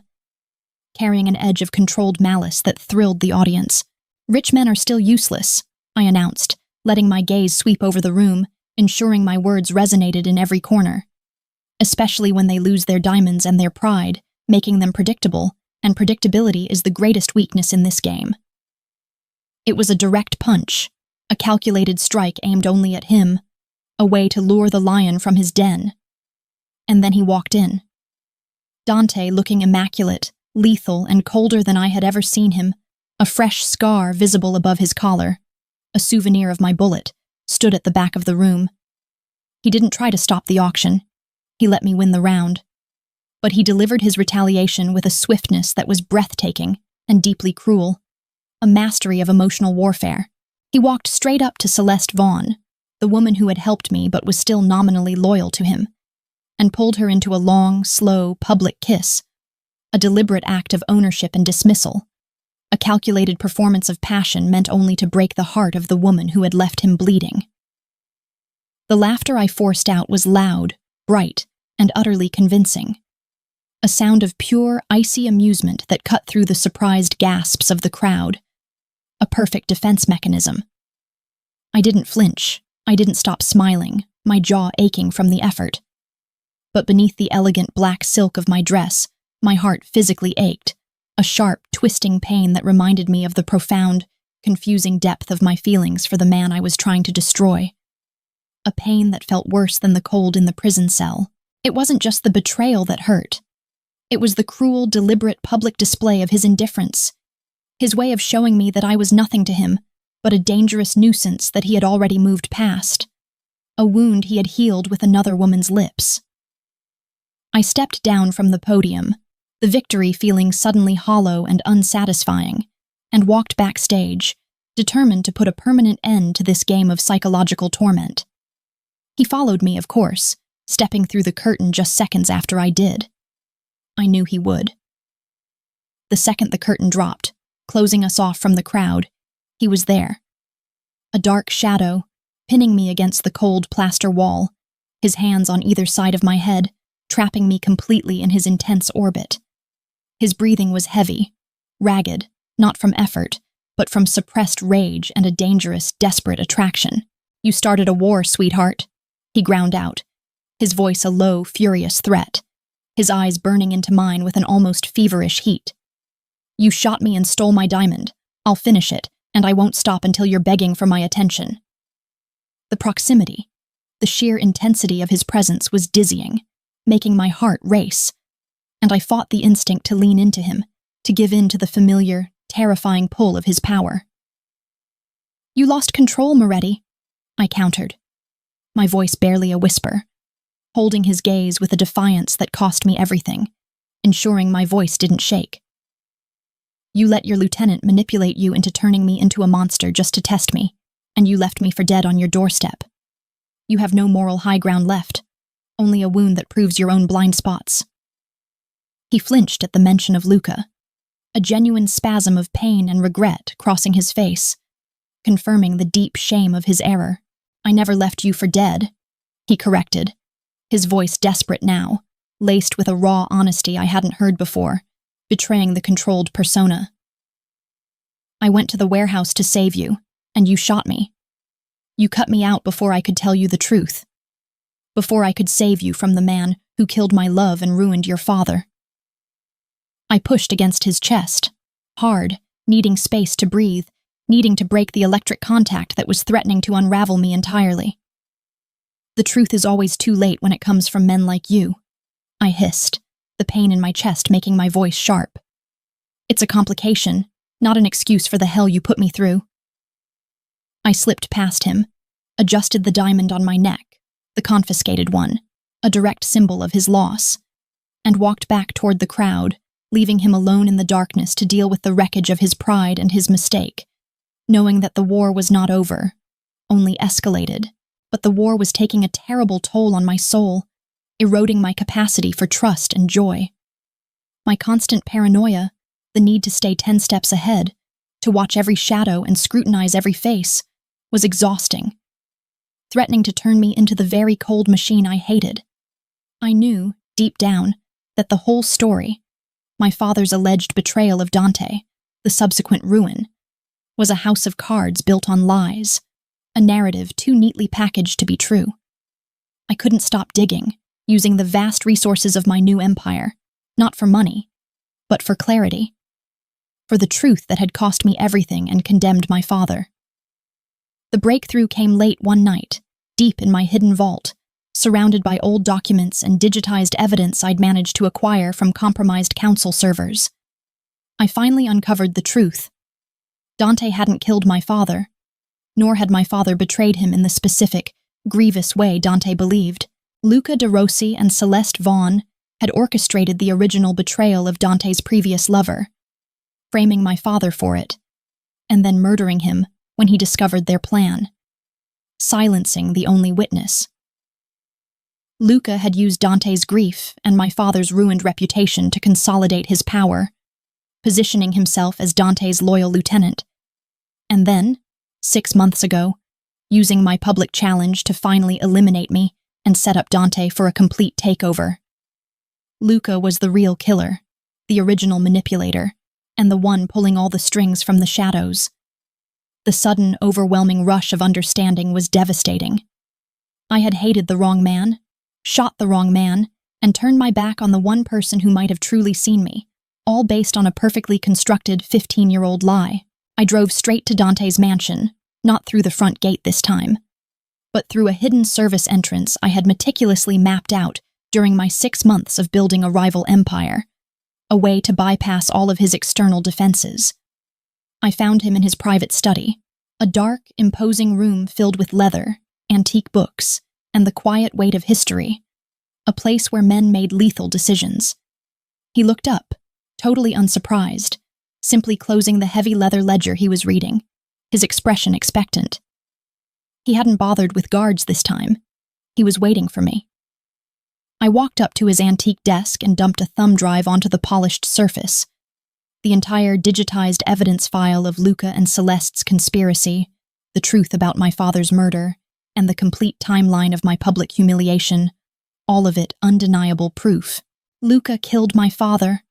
carrying an edge of controlled malice that thrilled the audience. "Rich men are still useless," I announced, letting my gaze sweep over the room, ensuring my words resonated in every corner. "Especially when they lose their diamonds and their pride, making them predictable, and predictability is the greatest weakness in this game." It was a direct punch, a calculated strike aimed only at him, a way to lure the lion from his den. And then he walked in. Dante looking immaculate, lethal, and colder than I had ever seen him, a fresh scar visible above his collar, a souvenir of my bullet, stood at the back of the room. He didn't try to stop the auction. He let me win the round. But he delivered his retaliation with a swiftness that was breathtaking and deeply cruel, a mastery of emotional warfare. He walked straight up to Celeste Vaughn, the woman who had helped me but was still nominally loyal to him, and pulled her into a long, slow, public kiss, a deliberate act of ownership and dismissal, a calculated performance of passion meant only to break the heart of the woman who had left him bleeding. The laughter I forced out was loud, bright, and utterly convincing, a sound of pure, icy amusement that cut through the surprised gasps of the crowd, a perfect defense mechanism. I didn't flinch, I didn't stop smiling, my jaw aching from the effort. But beneath the elegant black silk of my dress, my heart physically ached, a sharp, twisting pain that reminded me of the profound, confusing depth of my feelings for the man I was trying to destroy. A pain that felt worse than the cold in the prison cell. It wasn't just the betrayal that hurt. It was the cruel, deliberate public display of his indifference, his way of showing me that I was nothing to him, but a dangerous nuisance that he had already moved past, a wound he had healed with another woman's lips. I stepped down from the podium, the victory feeling suddenly hollow and unsatisfying, and walked backstage, determined to put a permanent end to this game of psychological torment. He followed me, of course, stepping through the curtain just seconds after I did. I knew he would. The second the curtain dropped, closing us off from the crowd, he was there. A dark shadow, pinning me against the cold plaster wall, his hands on either side of my head, trapping me completely in his intense orbit. His breathing was heavy, ragged, not from effort, but from suppressed rage and a dangerous, desperate attraction. "You started a war, sweetheart," he ground out, his voice a low, furious threat, his eyes burning into mine with an almost feverish heat. "You shot me and stole my diamond. I'll finish it, and I won't stop until you're begging for my attention." The proximity, the sheer intensity of his presence was dizzying, making my heart race, and I fought the instinct to lean into him, to give in to the familiar, terrifying pull of his power. "You lost control, Moretti," I countered, my voice barely a whisper, holding his gaze with a defiance that cost me everything, ensuring my voice didn't shake. "You let your lieutenant manipulate you into turning me into a monster just to test me, and you left me for dead on your doorstep. You have no moral high ground left, only a wound that proves your own blind spots." He flinched at the mention of Luca, a genuine spasm of pain and regret crossing his face, confirming the deep shame of his error. "I never left you for dead," he corrected, his voice desperate now, laced with a raw honesty I hadn't heard before, betraying the controlled persona. "I went to the warehouse to save you, and you shot me. You cut me out before I could tell you the truth, before I could save you from the man who killed my love and ruined your father." I pushed against his chest, hard, needing space to breathe, needing to break the electric contact that was threatening to unravel me entirely. "The truth is always too late when it comes from men like you," I hissed, the pain in my chest making my voice sharp. "It's a complication, not an excuse for the hell you put me through." I slipped past him, adjusted the diamond on my neck, the confiscated one, a direct symbol of his loss, and walked back toward the crowd, leaving him alone in the darkness to deal with the wreckage of his pride and his mistake, knowing that the war was not over, only escalated, but the war was taking a terrible toll on my soul, eroding my capacity for trust and joy. My constant paranoia, the need to stay 10 steps ahead, to watch every shadow and scrutinize every face, was exhausting, threatening to turn me into the very cold machine I hated. I knew, deep down, that the whole story, my father's alleged betrayal of Dante, the subsequent ruin, was a house of cards built on lies, a narrative too neatly packaged to be true. I couldn't stop digging, using the vast resources of my new empire, not for money, but for clarity, for the truth that had cost me everything and condemned my father. The breakthrough came late one night, deep in my hidden vault, surrounded by old documents and digitized evidence I'd managed to acquire from compromised council servers. I finally uncovered the truth. Dante hadn't killed my father, nor had my father betrayed him in the specific, grievous way Dante believed. Luca de Rossi and Celeste Vaughn had orchestrated the original betrayal of Dante's previous lover, framing my father for it, and then murdering him when he discovered their plan, silencing the only witness. Luca had used Dante's grief and my father's ruined reputation to consolidate his power, positioning himself as Dante's loyal lieutenant. And then, 6 months ago, using my public challenge to finally eliminate me and set up Dante for a complete takeover. Luca was the real killer, the original manipulator, and the one pulling all the strings from the shadows. The sudden, overwhelming rush of understanding was devastating. I had hated the wrong man, shot the wrong man, and turned my back on the one person who might have truly seen me, all based on a perfectly constructed 15-year-old lie. I drove straight to Dante's mansion, not through the front gate this time, but through a hidden service entrance I had meticulously mapped out during my 6 months of building a rival empire, a way to bypass all of his external defenses. I found him in his private study, a dark, imposing room filled with leather, antique books, and the quiet weight of history, a place where men made lethal decisions. He looked up, totally unsurprised, simply closing the heavy leather ledger he was reading, his expression expectant. He hadn't bothered with guards this time. He was waiting for me. I walked up to his antique desk and dumped a thumb drive onto the polished surface. The entire digitized evidence file of Luca and Celeste's conspiracy, the truth about my father's murder, and the complete timeline of my public humiliation, all of it undeniable proof. "Luca killed my father,"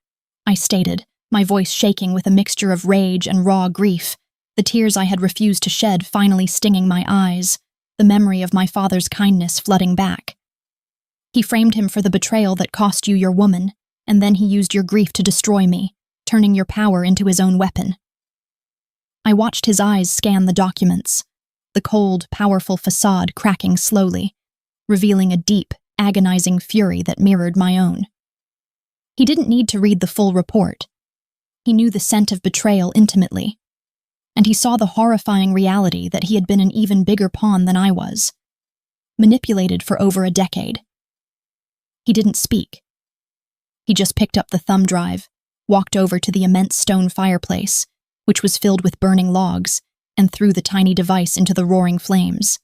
I stated, my voice shaking with a mixture of rage and raw grief, the tears I had refused to shed finally stinging my eyes, the memory of my father's kindness flooding back. "He framed him for the betrayal that cost you your woman, and then he used your grief to destroy me, turning your power into his own weapon." I watched his eyes scan the documents, the cold, powerful facade cracking slowly, revealing a deep, agonizing fury that mirrored my own. He didn't need to read the full report. He knew the scent of betrayal intimately, and he saw the horrifying reality that he had been an even bigger pawn than I was, manipulated for over a decade. He didn't speak. He just picked up the thumb drive, walked over to the immense stone fireplace, which was filled with burning logs, and threw the tiny device into the roaring flames.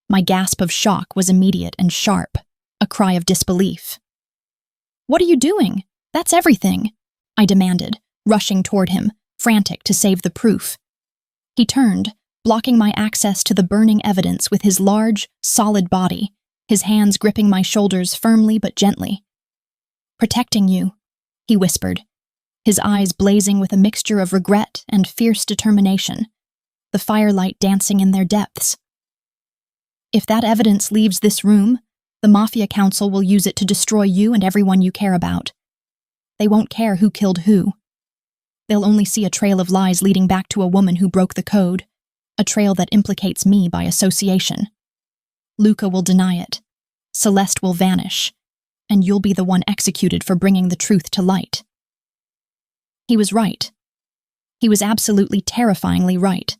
My gasp of shock was immediate and sharp, a cry of disbelief. "What are you doing? That's everything," I demanded, rushing toward him, frantic to save the proof. He turned, blocking my access to the burning evidence with his large, solid body, his hands gripping my shoulders firmly but gently. "Protecting you," he whispered, his eyes blazing with a mixture of regret and fierce determination, the firelight dancing in their depths. "If that evidence leaves this room, the Mafia Council will use it to destroy you and everyone you care about. They won't care who killed who. They'll only see a trail of lies leading back to a woman who broke the code, a trail that implicates me by association. Luca will deny it, Celeste will vanish, and you'll be the one executed for bringing the truth to light." He was right. He was absolutely terrifyingly right.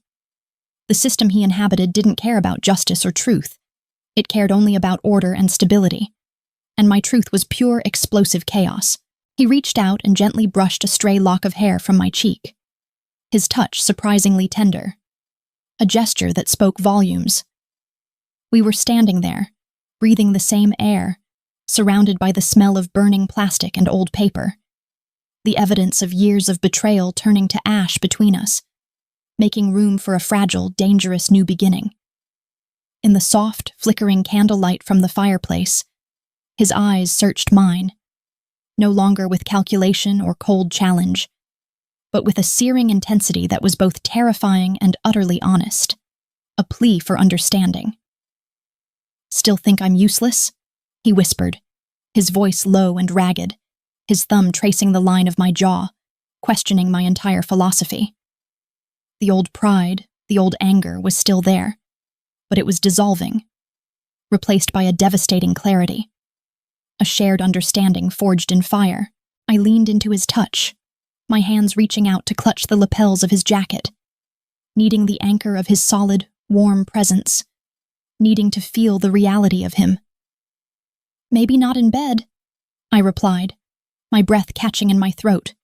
The system he inhabited didn't care about justice or truth. It cared only about order and stability. And my truth was pure explosive chaos. He reached out and gently brushed a stray lock of hair from my cheek. His touch surprisingly tender. A gesture that spoke volumes. We were standing there, breathing the same air, surrounded by the smell of burning plastic and old paper. The evidence of years of betrayal turning to ash between us, making room for a fragile, dangerous new beginning. In the soft, flickering candlelight from the fireplace, his eyes searched mine, no longer with calculation or cold challenge, but with a searing intensity that was both terrifying and utterly honest, a plea for understanding. "Still think I'm useless?" he whispered, his voice low and ragged, his thumb tracing the line of my jaw, questioning my entire philosophy. The old pride, the old anger was still there, but it was dissolving, replaced by a devastating clarity. A shared understanding forged in fire. I leaned into his touch, my hands reaching out to clutch the lapels of his jacket, needing the anchor of his solid, warm presence, needing to feel the reality of him. "Maybe not in bed," I replied, my breath catching in my throat.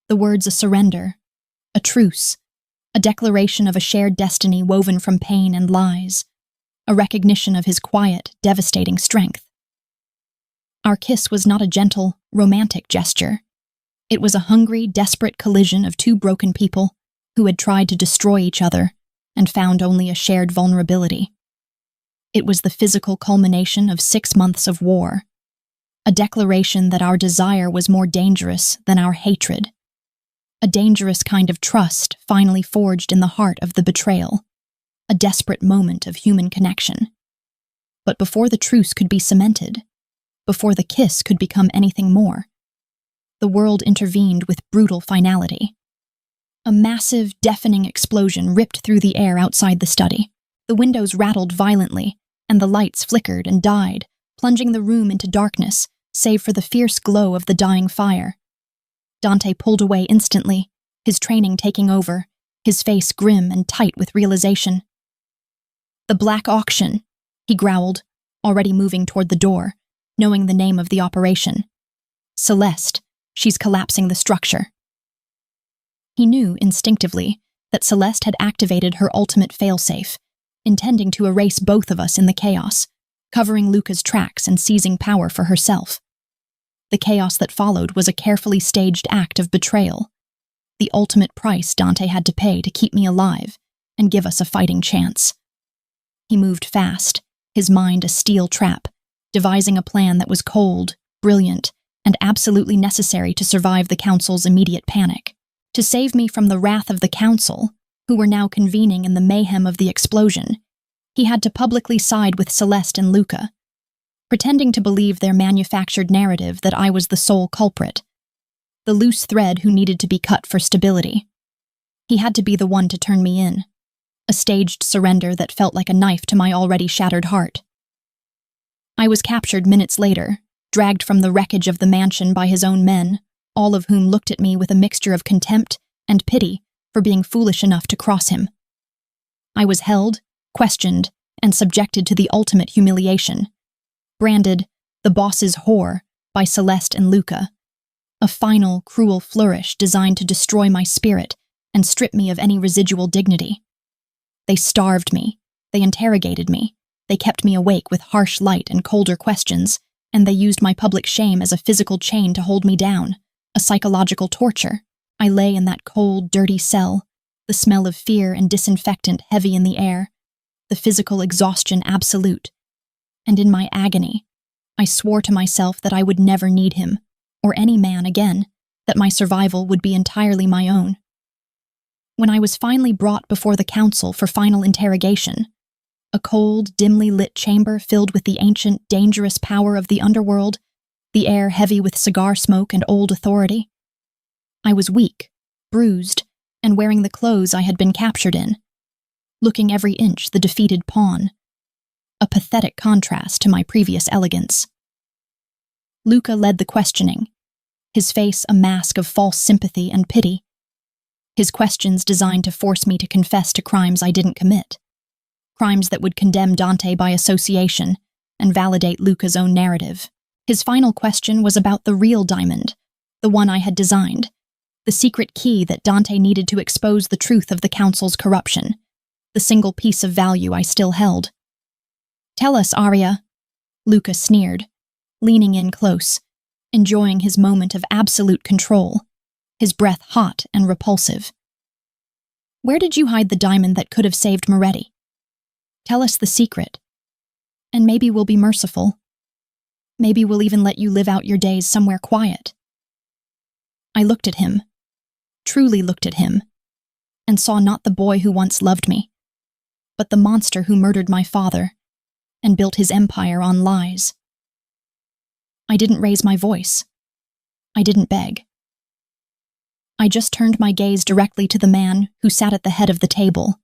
The words a surrender, a truce, a declaration of a shared destiny woven from pain and lies, a recognition of his quiet, devastating strength. Our kiss was not a gentle, romantic gesture. It was a hungry, desperate collision of two broken people who had tried to destroy each other and found only a shared vulnerability. It was the physical culmination of 6 months of war, a declaration that our desire was more dangerous than our hatred. A dangerous kind of trust finally forged in the heart of the betrayal, a desperate moment of human connection. But before the truce could be cemented, before the kiss could become anything more, the world intervened with brutal finality. A massive, deafening explosion ripped through the air outside the study. The windows rattled violently, and the lights flickered and died, plunging the room into darkness, save for the fierce glow of the dying fire. Dante pulled away instantly, his training taking over, his face grim and tight with realization. "The Black Auction," he growled, already moving toward the door, knowing the name of the operation. "Celeste, she's collapsing the structure." He knew, instinctively, that Celeste had activated her ultimate failsafe, intending to erase both of us in the chaos, covering Luca's tracks and seizing power for herself. The chaos that followed was a carefully staged act of betrayal, the ultimate price Dante had to pay to keep me alive and give us a fighting chance. He moved fast, his mind a steel trap, devising a plan that was cold, brilliant, and absolutely necessary to survive the Council's immediate panic. To save me from the wrath of the Council, who were now convening in the mayhem of the explosion, he had to publicly side with Celeste and Luca, pretending to believe their manufactured narrative that I was the sole culprit, the loose thread who needed to be cut for stability. He had to be the one to turn me in, a staged surrender that felt like a knife to my already shattered heart. I was captured minutes later, dragged from the wreckage of the mansion by his own men, all of whom looked at me with a mixture of contempt and pity for being foolish enough to cross him. I was held, questioned, and subjected to the ultimate humiliation, branded the boss's whore by Celeste and Luca, a final, cruel flourish designed to destroy my spirit and strip me of any residual dignity. They starved me, they interrogated me, they kept me awake with harsh light and colder questions, and they used my public shame as a physical chain to hold me down, a psychological torture. I lay in that cold, dirty cell, the smell of fear and disinfectant heavy in the air, the physical exhaustion absolute. And in my agony, I swore to myself that I would never need him, or any man again, that my survival would be entirely my own. When I was finally brought before the council for final interrogation, a cold, dimly lit chamber filled with the ancient, dangerous power of the underworld, the air heavy with cigar smoke and old authority, I was weak, bruised, and wearing the clothes I had been captured in, looking every inch the defeated pawn, a pathetic contrast to my previous elegance. Luca led the questioning, his face a mask of false sympathy and pity, his questions designed to force me to confess to crimes I didn't commit, crimes that would condemn Dante by association and validate Luca's own narrative. His final question was about the real diamond, the one I had designed, the secret key that Dante needed to expose the truth of the council's corruption, the single piece of value I still held. "Tell us, Arya," Luca sneered, leaning in close, enjoying his moment of absolute control, his breath hot and repulsive. "Where did you hide the diamond that could have saved Moretti? Tell us the secret, and maybe we'll be merciful. Maybe we'll even let you live out your days somewhere quiet." I looked at him, truly looked at him, and saw not the boy who once loved me, but the monster who murdered my father and built his empire on lies. I didn't raise my voice. I didn't beg. I just turned my gaze directly to the man who sat at the head of the table,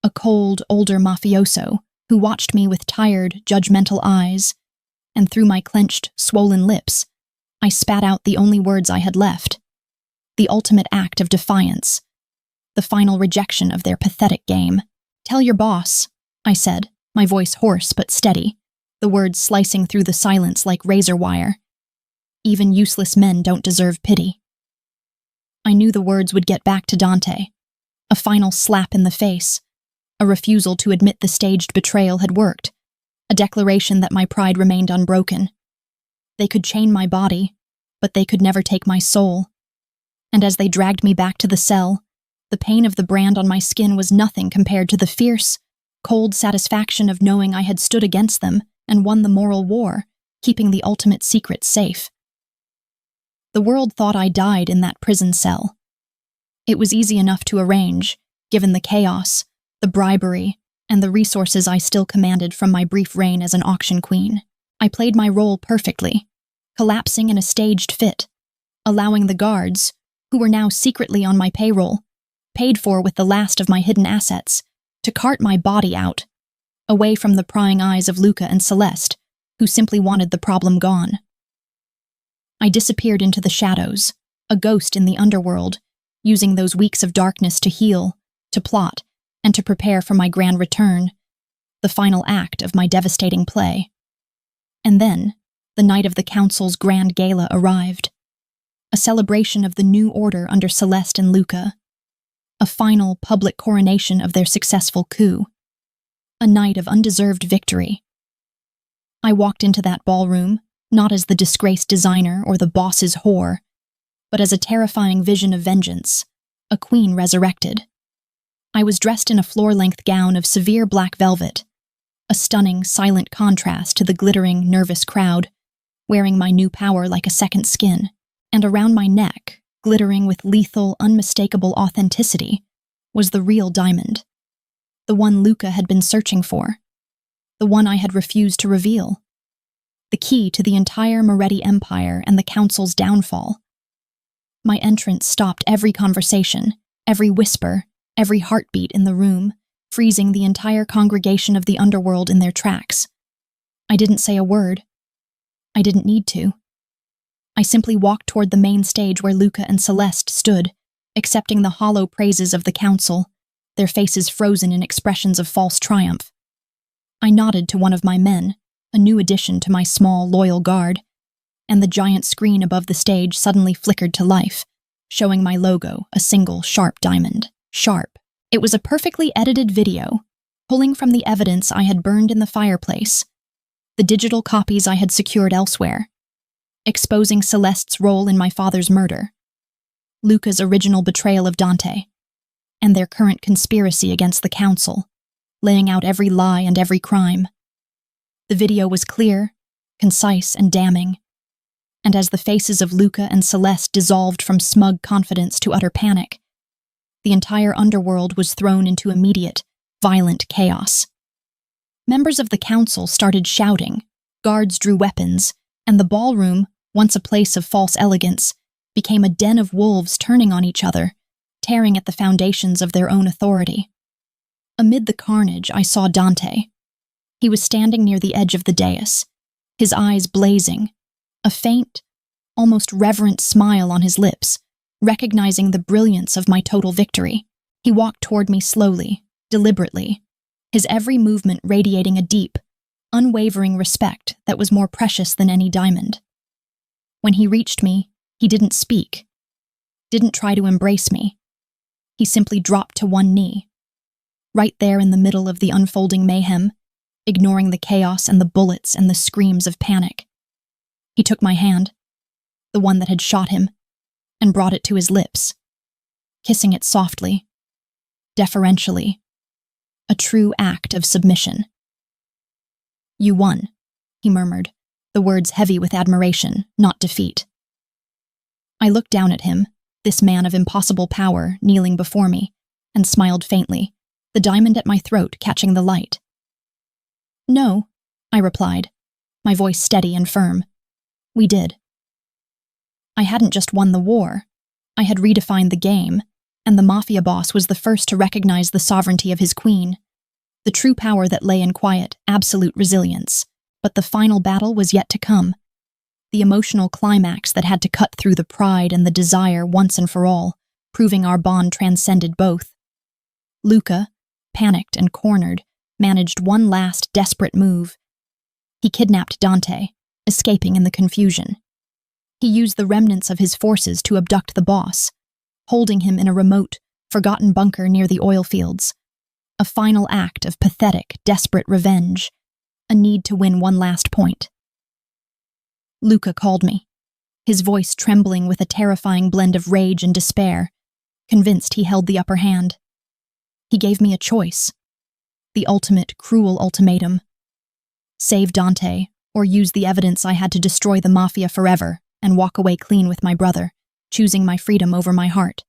a cold, older mafioso who watched me with tired, judgmental eyes, and through my clenched, swollen lips, I spat out the only words I had left, the ultimate act of defiance, the final rejection of their pathetic game. "Tell your boss," I said, my voice hoarse but steady, the words slicing through the silence like razor wire. "Even useless men don't deserve pity." I knew the words would get back to Dante, a final slap in the face, a refusal to admit the staged betrayal had worked, a declaration that my pride remained unbroken. They could chain my body, but they could never take my soul. And as they dragged me back to the cell, the pain of the brand on my skin was nothing compared to the fierce, cold satisfaction of knowing I had stood against them and won the moral war, keeping the ultimate secret safe. The world thought I died in that prison cell. It was easy enough to arrange, given the chaos, the bribery, and the resources I still commanded from my brief reign as an auction queen. I played my role perfectly, collapsing in a staged fit, allowing the guards, who were now secretly on my payroll, paid for with the last of my hidden assets, to cart my body out, away from the prying eyes of Luca and Celeste, who simply wanted the problem gone. I disappeared into the shadows, a ghost in the underworld, using those weeks of darkness to heal, to plot, and to prepare for my grand return, the final act of my devastating play. And then, the night of the council's grand gala arrived, a celebration of the new order under Celeste and Luca, a final public coronation of their successful coup, a night of undeserved victory. I walked into that ballroom, not as the disgraced designer or the boss's whore, but as a terrifying vision of vengeance, a queen resurrected. I was dressed in a floor-length gown of severe black velvet, a stunning, silent contrast to the glittering, nervous crowd, wearing my new power like a second skin, and around my neck, glittering with lethal, unmistakable authenticity, was the real diamond, the one Luca had been searching for, the one I had refused to reveal, the key to the entire Moretti Empire and the Council's downfall. My entrance stopped every conversation, every whisper, every heartbeat in the room, freezing the entire congregation of the underworld in their tracks. I didn't say a word. I didn't need to. I simply walked toward the main stage where Luca and Celeste stood, accepting the hollow praises of the council, their faces frozen in expressions of false triumph. I nodded to one of my men, a new addition to my small, loyal guard, and the giant screen above the stage suddenly flickered to life, showing my logo, a single, sharp diamond. Sharp. It was a perfectly edited video, pulling from the evidence I had burned in the fireplace, the digital copies I had secured elsewhere, exposing Celeste's role in my father's murder, Luca's original betrayal of Dante, and their current conspiracy against the council, laying out every lie and every crime. The video was clear, concise, and damning, and as the faces of Luca and Celeste dissolved from smug confidence to utter panic, the entire underworld was thrown into immediate, violent chaos. Members of the council started shouting, guards drew weapons, and the ballroom, once a place of false elegance, became a den of wolves turning on each other, tearing at the foundations of their own authority. Amid the carnage, I saw Dante. He was standing near the edge of the dais, his eyes blazing, a faint, almost reverent smile on his lips, recognizing the brilliance of my total victory. He walked toward me slowly, deliberately, his every movement radiating a deep, unwavering respect that was more precious than any diamond. When he reached me, he didn't speak, didn't try to embrace me. He simply dropped to one knee, right there in the middle of the unfolding mayhem, ignoring the chaos and the bullets and the screams of panic. He took my hand, the one that had shot him, and brought it to his lips, kissing it softly, deferentially, a true act of submission. "You won," he murmured, the words heavy with admiration, not defeat. I looked down at him, this man of impossible power kneeling before me, and smiled faintly, the diamond at my throat catching the light. "No," I replied, my voice steady and firm. "We did." I hadn't just won the war, I had redefined the game, and the Mafia boss was the first to recognize the sovereignty of his queen, the true power that lay in quiet, absolute resilience. But the final battle was yet to come, the emotional climax that had to cut through the pride and the desire once and for all, proving our bond transcended both. Luca, panicked and cornered, managed one last desperate move. He kidnapped Dante, escaping in the confusion. He used the remnants of his forces to abduct the boss, holding him in a remote, forgotten bunker near the oil fields. A final act of pathetic, desperate revenge, a need to win one last point. Luca called me, his voice trembling with a terrifying blend of rage and despair, convinced he held the upper hand. He gave me a choice, the ultimate, cruel ultimatum. Save Dante, or use the evidence I had to destroy the Mafia forever and walk away clean with my brother, choosing my freedom over my heart.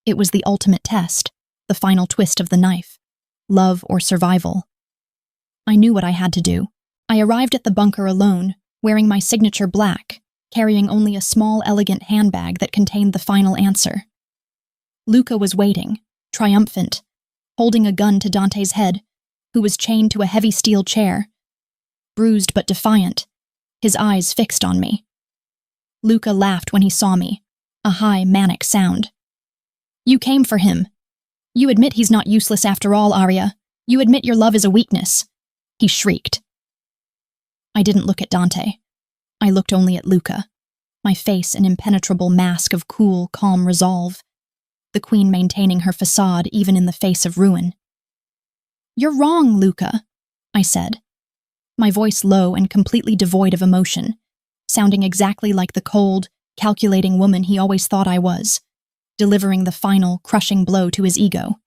It was the ultimate test, the final twist of the knife. Love or survival. I knew what I had to do. I arrived at the bunker alone, wearing my signature black, carrying only a small, elegant handbag that contained the final answer. Luca was waiting, triumphant, holding a gun to Dante's head, who was chained to a heavy steel chair. Bruised but defiant, his eyes fixed on me. Luca laughed when he saw me, a high, manic sound. "You came for him. You admit he's not useless after all, Arya. You admit your love is a weakness," he shrieked. I didn't look at Dante. I looked only at Luca, my face an impenetrable mask of cool, calm resolve, the queen maintaining her facade even in the face of ruin. "You're wrong, Luca," I said, my voice low and completely devoid of emotion, sounding exactly like the cold, calculating woman he always thought I was, delivering the final, crushing blow to his ego.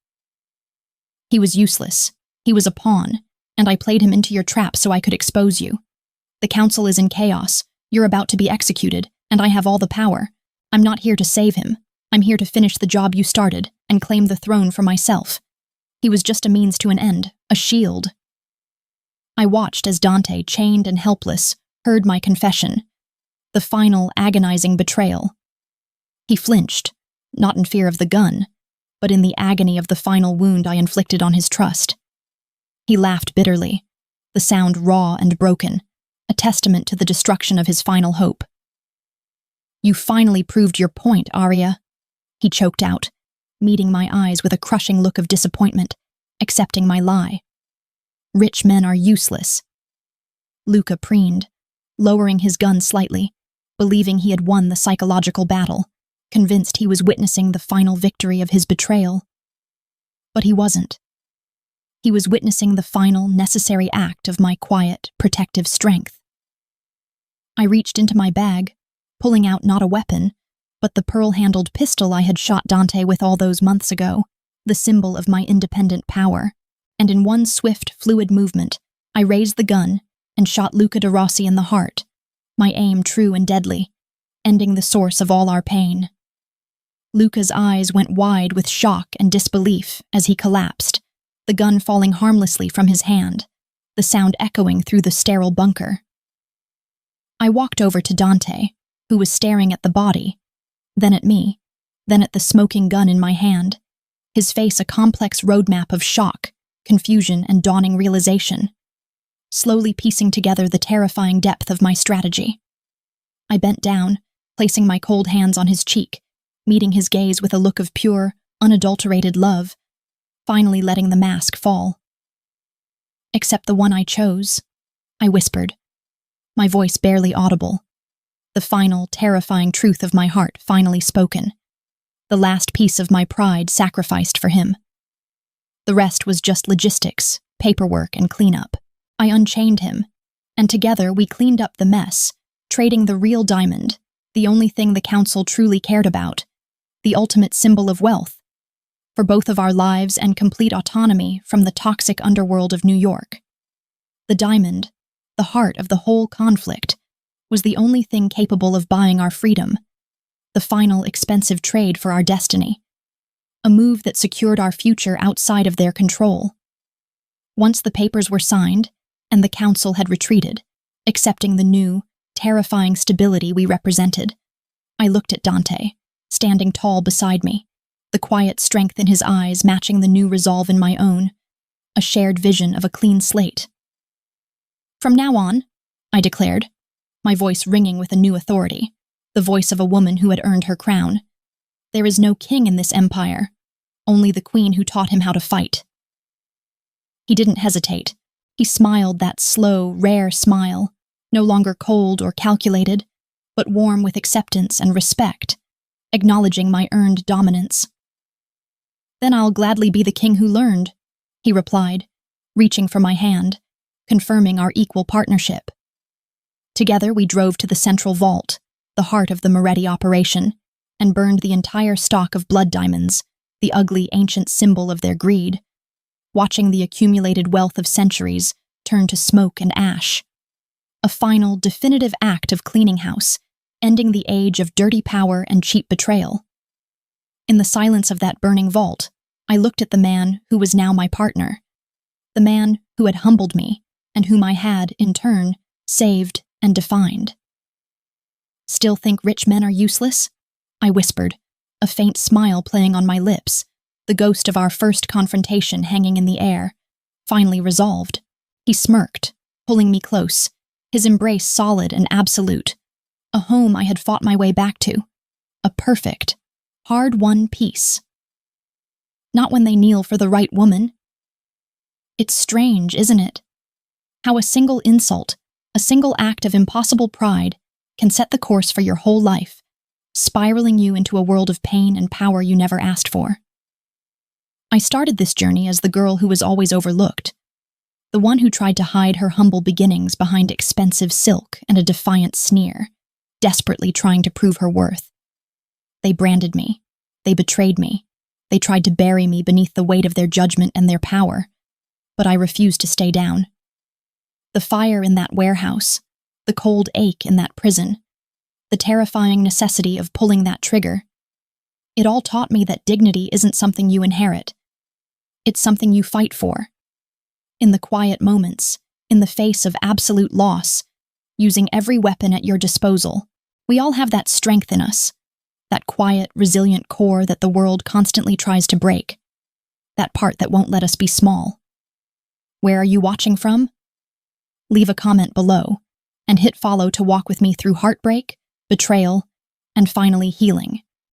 "He was useless. He was a pawn, and I played him into your trap so I could expose you. The council is in chaos, you're about to be executed, and I have all the power. I'm not here to save him. I'm here to finish the job you started and claim the throne for myself. He was just a means to an end, a shield." I watched as Dante, chained and helpless, heard my confession, the final, agonizing betrayal. He flinched, not in fear of the gun, but in the agony of the final wound I inflicted on his trust. He laughed bitterly, the sound raw and broken, a testament to the destruction of his final hope. "You finally proved your point, Arya," he choked out, meeting my eyes with a crushing look of disappointment, accepting my lie. "Rich men are useless." Luca preened, lowering his gun slightly, believing he had won the psychological battle, convinced he was witnessing the final victory of his betrayal. But he wasn't. He was witnessing the final, necessary act of my quiet, protective strength. I reached into my bag, pulling out not a weapon, but the pearl-handled pistol I had shot Dante with all those months ago, the symbol of my independent power, and in one swift, fluid movement, I raised the gun and shot Luca de Rossi in the heart, my aim true and deadly, ending the source of all our pain. Luca's eyes went wide with shock and disbelief as he collapsed, the gun falling harmlessly from his hand, the sound echoing through the sterile bunker. I walked over to Dante, who was staring at the body, then at me, then at the smoking gun in my hand, his face a complex roadmap of shock, confusion, and dawning realization, slowly piecing together the terrifying depth of my strategy. I bent down, placing my cold hands on his cheek, meeting his gaze with a look of pure, unadulterated love, finally letting the mask fall. "Except the one I chose," I whispered, my voice barely audible. The final, terrifying truth of my heart finally spoken. The last piece of my pride sacrificed for him. The rest was just logistics, paperwork, and cleanup. I unchained him, and together we cleaned up the mess, trading the real diamond, the only thing the council truly cared about, the ultimate symbol of wealth, for both of our lives and complete autonomy from the toxic underworld of New York. The diamond, the heart of the whole conflict, was the only thing capable of buying our freedom, the final expensive trade for our destiny, a move that secured our future outside of their control. Once the papers were signed, and the council had retreated, accepting the new, terrifying stability we represented, I looked at Dante, standing tall beside me, the quiet strength in his eyes matching the new resolve in my own, a shared vision of a clean slate. "From now on," I declared, my voice ringing with a new authority, the voice of a woman who had earned her crown, "there is no king in this empire, only the queen who taught him how to fight." He didn't hesitate. He smiled that slow, rare smile, no longer cold or calculated, but warm with acceptance and respect, acknowledging my earned dominance. "Then I'll gladly be the king who learned," he replied, reaching for my hand, confirming our equal partnership. Together we drove to the central vault, the heart of the Moretti operation, and burned the entire stock of blood diamonds, the ugly ancient symbol of their greed, watching the accumulated wealth of centuries turn to smoke and ash. A final, definitive act of cleaning house, ending the age of dirty power and cheap betrayal. In the silence of that burning vault, I looked at the man who was now my partner, the man who had humbled me and whom I had, in turn, saved and defined. "Still think rich men are useless?" I whispered, a faint smile playing on my lips, the ghost of our first confrontation hanging in the air, finally resolved. He smirked, pulling me close, his embrace solid and absolute, a home I had fought my way back to, a perfect, hard-won peace. "Not when they kneel for the right woman." It's strange, isn't it? How a single insult, a single act of impossible pride, can set the course for your whole life, spiraling you into a world of pain and power you never asked for. I started this journey as the girl who was always overlooked, the one who tried to hide her humble beginnings behind expensive silk and a defiant sneer, desperately trying to prove her worth. They branded me. They betrayed me. They tried to bury me beneath the weight of their judgment and their power, but I refused to stay down. The fire in that warehouse, the cold ache in that prison, the terrifying necessity of pulling that trigger, it all taught me that dignity isn't something you inherit. It's something you fight for. In the quiet moments, in the face of absolute loss, using every weapon at your disposal, we all have that strength in us, that quiet, resilient core that the world constantly tries to break, that part that won't let us be small. Where are you watching from? Leave a comment below, and hit follow to walk with me through heartbreak, betrayal, and finally healing.